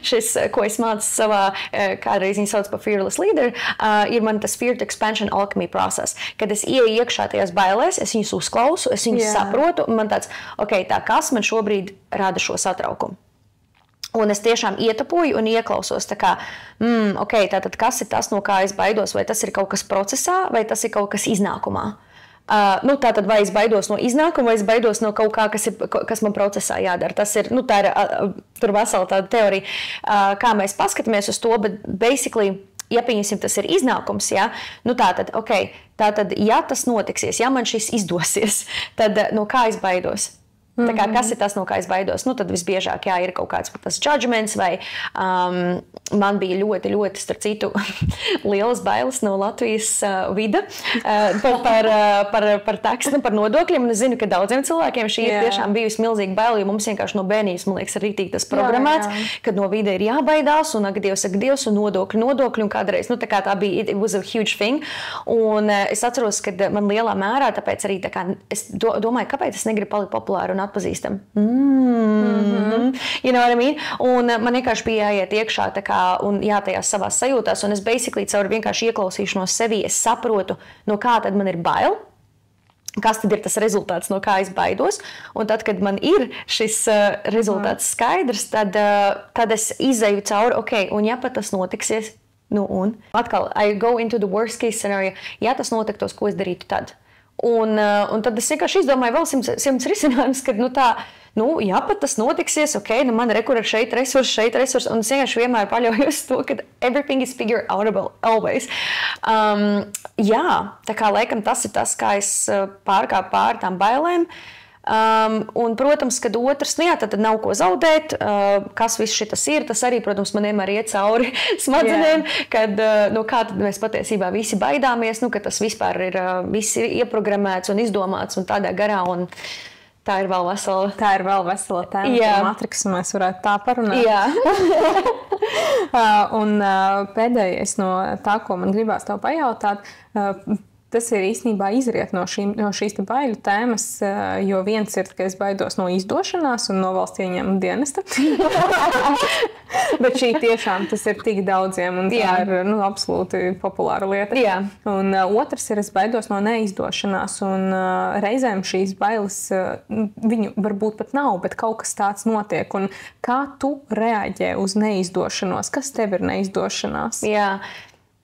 šis, ko es mācu savā, kādreiz viņi sauc par fearless leader, ir man tas fear to expansion alchemy process, kad es ieeju iekšā tajās bailēs, es viņus uzklausu, es viņus saprotu, un man tāds, kas man šobrīd rada šo satraukumu? Un es tiešām ietapoju un ieklausos, tātad kas ir tas, no kā es baidos, vai tas ir kaut kas procesā, vai tas ir kaut kas iznākumā? Tātad vai es baidos no iznākuma, vai es baidos no kaut kā, kas man procesā jādara. Tas ir, tā ir tur vesela tāda teorija, kā mēs paskatāmies uz to, bet basically, ja pieņemsim, tas ir iznākums, tātad, ja tas notiksies, ja man šis izdosies, tad no kā es baidos? Kas ir tas, no kā es baidos? Tad visbiežāk ir kaut kāds tas judgments, vai man bija ļoti, ļoti, starp citu, lielas bailes no Latvijas vida par taksu, par nodokļiem. Un es zinu, ka daudziem cilvēkiem šī ir tiešām bijusi milzīga baila, jo mums vienkārši no bērnības, man liekas, arī tas programmēts, kad no vide ir jābaidās, un saka Dievs, un nodokļi, un kādreiz, tā bija, it was a huge thing. Un es atceros, ka man lielā mērā, tāpēc arī es domāju, kāpēc es negribu palikt populāru un atpazīstam. You know what I mean? Un man vienkārši bija jāiet iekšā un tajās savās sajūtās, un es basically caur vienkārši ieklausīšanos sevī, es saprotu, no kā tad man ir bail, kas tad ir tas rezultāts, no kā es baidos, un tad, kad man ir šis rezultāts skaidrs, tad es izeju cauri, un ja pat tas notiksies, un atkal, I go into the worst case scenario, ja tas notiktos, ko es darītu tad? Un tad es vienkārši izdomāju vēl 100 risinājumus, kad ja pat tas notiksies, man rekur ir šeit resurs, un es vienkārši vienmēr paļaujos to, ka everything is figure outable always. Tā kā laikam tas ir tas, kā es pārkāpu pāri tām bailēm. Un, protams, kad otrs, tad nav ko zaudēt, kas viss šitas ir, tas arī, protams, man vienmēr iet cauri smadzenēm, kad, kā tad mēs patiesībā visi baidāmies, ka tas vispār ir, viss ir ieprogrammēts un izdomāts un tādā garā, un tā ir vēl vesela. Tā ir vēl vesela tēma, par matriksu mēs varētu tā parunāt. Jā. Un pēdējais no tā, ko man gribās tev pajautāt, tas ir īstenībā izriet no šīs baiļu tēmas, jo viens ir, ka es baidos no izdošanās un no valsts ieņēmuma dienesta. Bet šī tiešām tas ir tik daudziem, un tā ir absolūti populāra lieta. Jā. Un otrs ir, es baidos no neizdošanās, un reizēm šīs bailes, viņu varbūt pat nav, bet kaut kas tāds notiek. Un kā tu reaģē uz neizdošanos? Kas tev ir neizdošanās? Jā.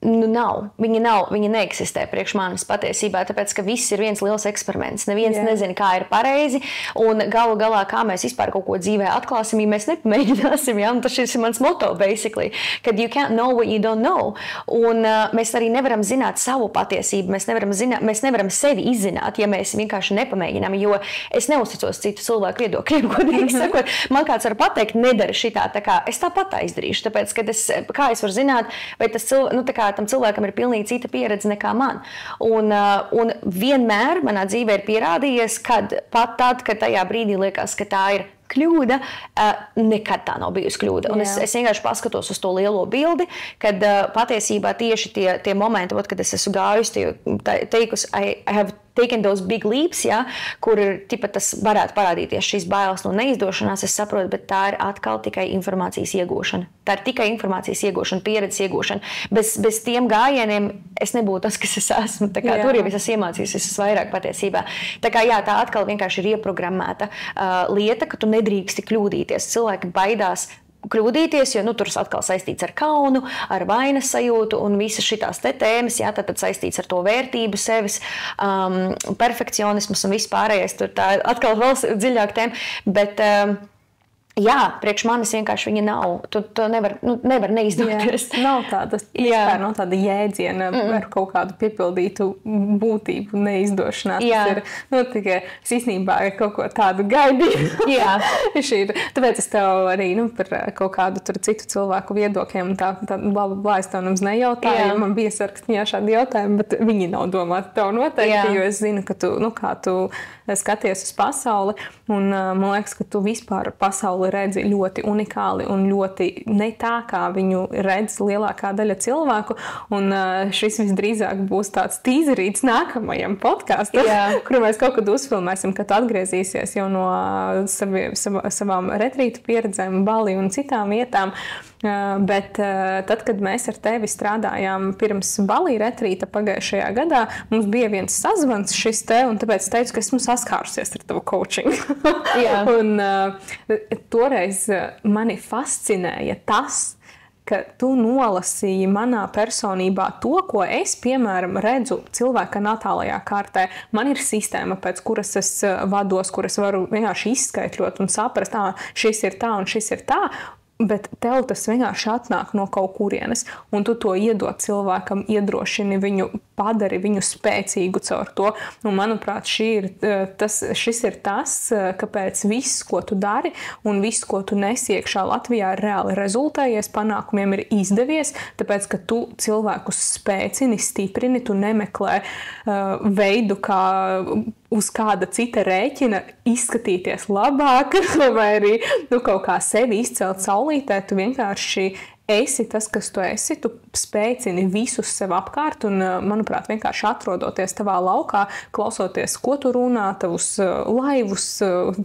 Nav. Viņa neeksistē priekš manis patiesībā, tāpēc, ka viss ir viens liels eksperiments. Neviens nezina, kā ir pareizi, un galu galā, kā mēs vispār kaut ko dzīvē atklāsim, ja mēs nepamēģināsim, un tas ir mans moto, basically, kad you can't know what you don't know. Un mēs arī nevaram zināt savu patiesību, mēs nevaram sevi izzināt, ja mēs vienkārši nepamēģinām, jo es neuzticos citu cilvēku viedokļiem, godīgi sakot. Man kāds var pateikt, nedara šitā, tā kā es tāpat tā izdarīšu, tāpēc, ka kā es varu zināt, vai tas tam cilvēkam ir pilnīgi cita pieredze nekā man. Un vienmēr manā dzīvē ir pierādījies, kad pat tad, kad tajā brīdī liekas, ka tā ir kļūda, nekad tā nav bijusi kļūda. Un es vienkārši paskatos uz to lielo bildi, kad patiesībā tieši tie momenti, kad es esmu gājusi, teikusi, I have taken those big leaps, kur tas varētu parādīties šīs bailes no neizdošanās, es saprotu, bet tā ir atkal tikai informācijas iegūšana. Tā ir tikai informācijas iegūšana, pieredzes iegūšana. Bez tiem gājieniem es nebūtu tas, kas es esmu. Tā kā tur jau es esmu iemācījusies vairāk patiesībā. Tā kā tā atkal vienkārši ir ieprogrammēta lieta, ka tu nedrīksti kļūdīties. Cilvēki baidās kļūdīties, jo tur atkal saistīts ar kaunu, ar vainas sajūtu un visas šitās tēmas, jā, tad saistīts ar to vērtību sevis, perfekcionismus un vispārējais. Tur tā atkal vēl dziļāk tēma, bet jā, priekš manis vienkārši viņa nav. Tu nevar neizdoties. Nav tāda jēdziena ar kaut kādu piepildītu būtību neizdošanās. Tas ir, tikai es īstenībā kaut ko tādu gaidīju. Jā. Tāpēc es tev arī par kaut kādu citu cilvēku viedokļiem tā blā, es tev nemaz nejautāju, jo man bija sarakstījā šādi jautājumi, bet viņi nav domāti tev noteikti, jo es zinu, ka tu, kā tu skaties uz pasauli, un man liekas, ka tu vispār pasauli redzi ļoti unikāli un ļoti ne tā, kā viņu redz lielākā daļa cilvēku, un šis visdrīzāk būs tāds tīzerīts nākamajam podkastam, kuru mēs kaut kad uzfilmēsim, kad atgriezīsies jau no savām retrītu pieredzēm, Bali un citām vietām. Bet tad, kad mēs ar tevi strādājām pirms Bali retrīta pagājušajā gadā, mums bija viens sazvans šis un tāpēc teicu, ka esmu saskārusies ar tavu coachingu. Un toreiz mani fascinēja tas, ka tu nolasīji manā personībā to, ko es, piemēram, redzu cilvēka natālajā kārtē. Man ir sistēma, pēc kuras es vados, kuras varu vienkārši izskaitļot un saprast, šis ir tā un šis ir tā. Bet tev tas vienkārši atnāk no kaut kurienes, un tu to iedod cilvēkam, iedrošini viņu, padari viņu spēcīgu caur to. Un, manuprāt, šis ir tas, kāpēc viss, ko tu dari, un viss, ko tu nesi iekšā Latvijā, ir reāli rezultējies, panākumiem ir izdevies, tāpēc, ka tu cilvēkus spēcini, stiprini, tu nemeklē veidu, kā uz kāda cita rēķina izskatīties labāk, vai arī kaut kā sevi izcelt saulītē, tu vienkārši esi tas, kas tu esi, tu spēcini visus sev apkārt un, manuprāt, vienkārši atrodoties tavā laukā, klausoties, ko tu runā, tavus laivus,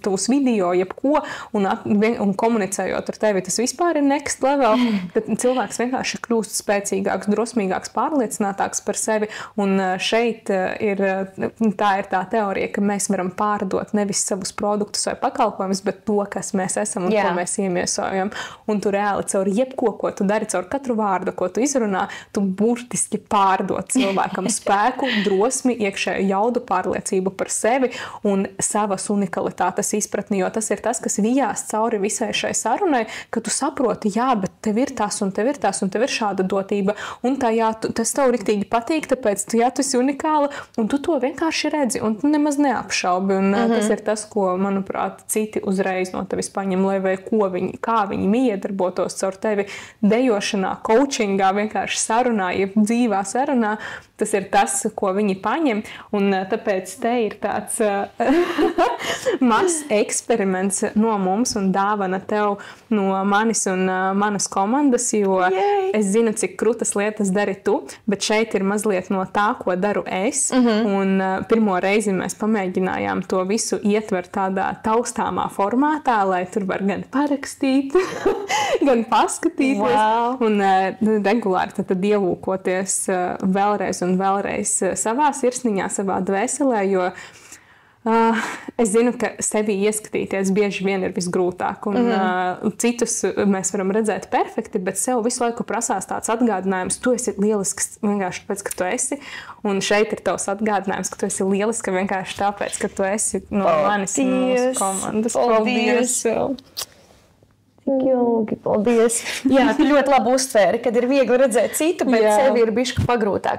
tavus video, jebko, un komunicējot ar tevi, tas vispār ir next level, tad cilvēks vienkārši kļūst spēcīgāks, drosmīgāks, pārliecinātāks par sevi, un šeit tā ir tā teorija, ka mēs varam pārdot nevis savus produktus vai pakalpojumus, bet to, kas mēs esam un ko mēs iemiesojam, un tu reāli caur jebko, ko tu dari, caur katru vārdu, ko tu izrunā, tu burtiski pārdot cilvēkam spēku, drosmi, iekšēju jaudu, pārliecību par sevi un savas unikalitātes izpratni, jo tas ir tas, kas vijās cauri visai šai sarunai, ka tu saproti, bet tev ir tas un tev ir tas un tev ir šāda dotība, un tas tev riktīgi patīk, tāpēc tu esi unikāla, un tu to vienkārši redzi, un tu nemaz neapšaubi, un tas ir tas, ko, manuprāt, citi uzreiz no tevis paņem, lai kā viņi iedarbotos caur tevi dejošanā, coachingā, vienkārši sarunā, ja dzīvā sarunā, tas ir tas, ko viņi paņem, un tāpēc te ir tāds mazs eksperiments no mums un dāvana tev no manis un manas komandas, jo es zinu, cik krūtas lietas dari tu, bet šeit ir mazliet no tā, ko daru es, un pirmo reizi mēs pamēģinājām to visu ietvert tādā taustāmā formātā, lai tur var gan parakstīt, gan paskatīties, un regulāri tad ielūkoties vēlreiz un vēlreiz savā sirsniņā, savā dvēselē, jo es zinu, ka sevi ieskatīties bieži vien ir visgrūtāk, un citus mēs varam redzēt perfekti, bet sev visu laiku prasās tāds atgādinājums, tu esi lielisks vienkārši tāpēc, ka tu esi, un šeit ir tavs atgādinājums, ka tu esi lieliska vienkārši tāpēc, ka tu esi no manis un mūsu komandas. Paldies! Ilgi, paldies. Jā, tu ļoti labi uztvēri, kad ir viegli redzēt citu, bet sevi ir bišķi pagrūtāk.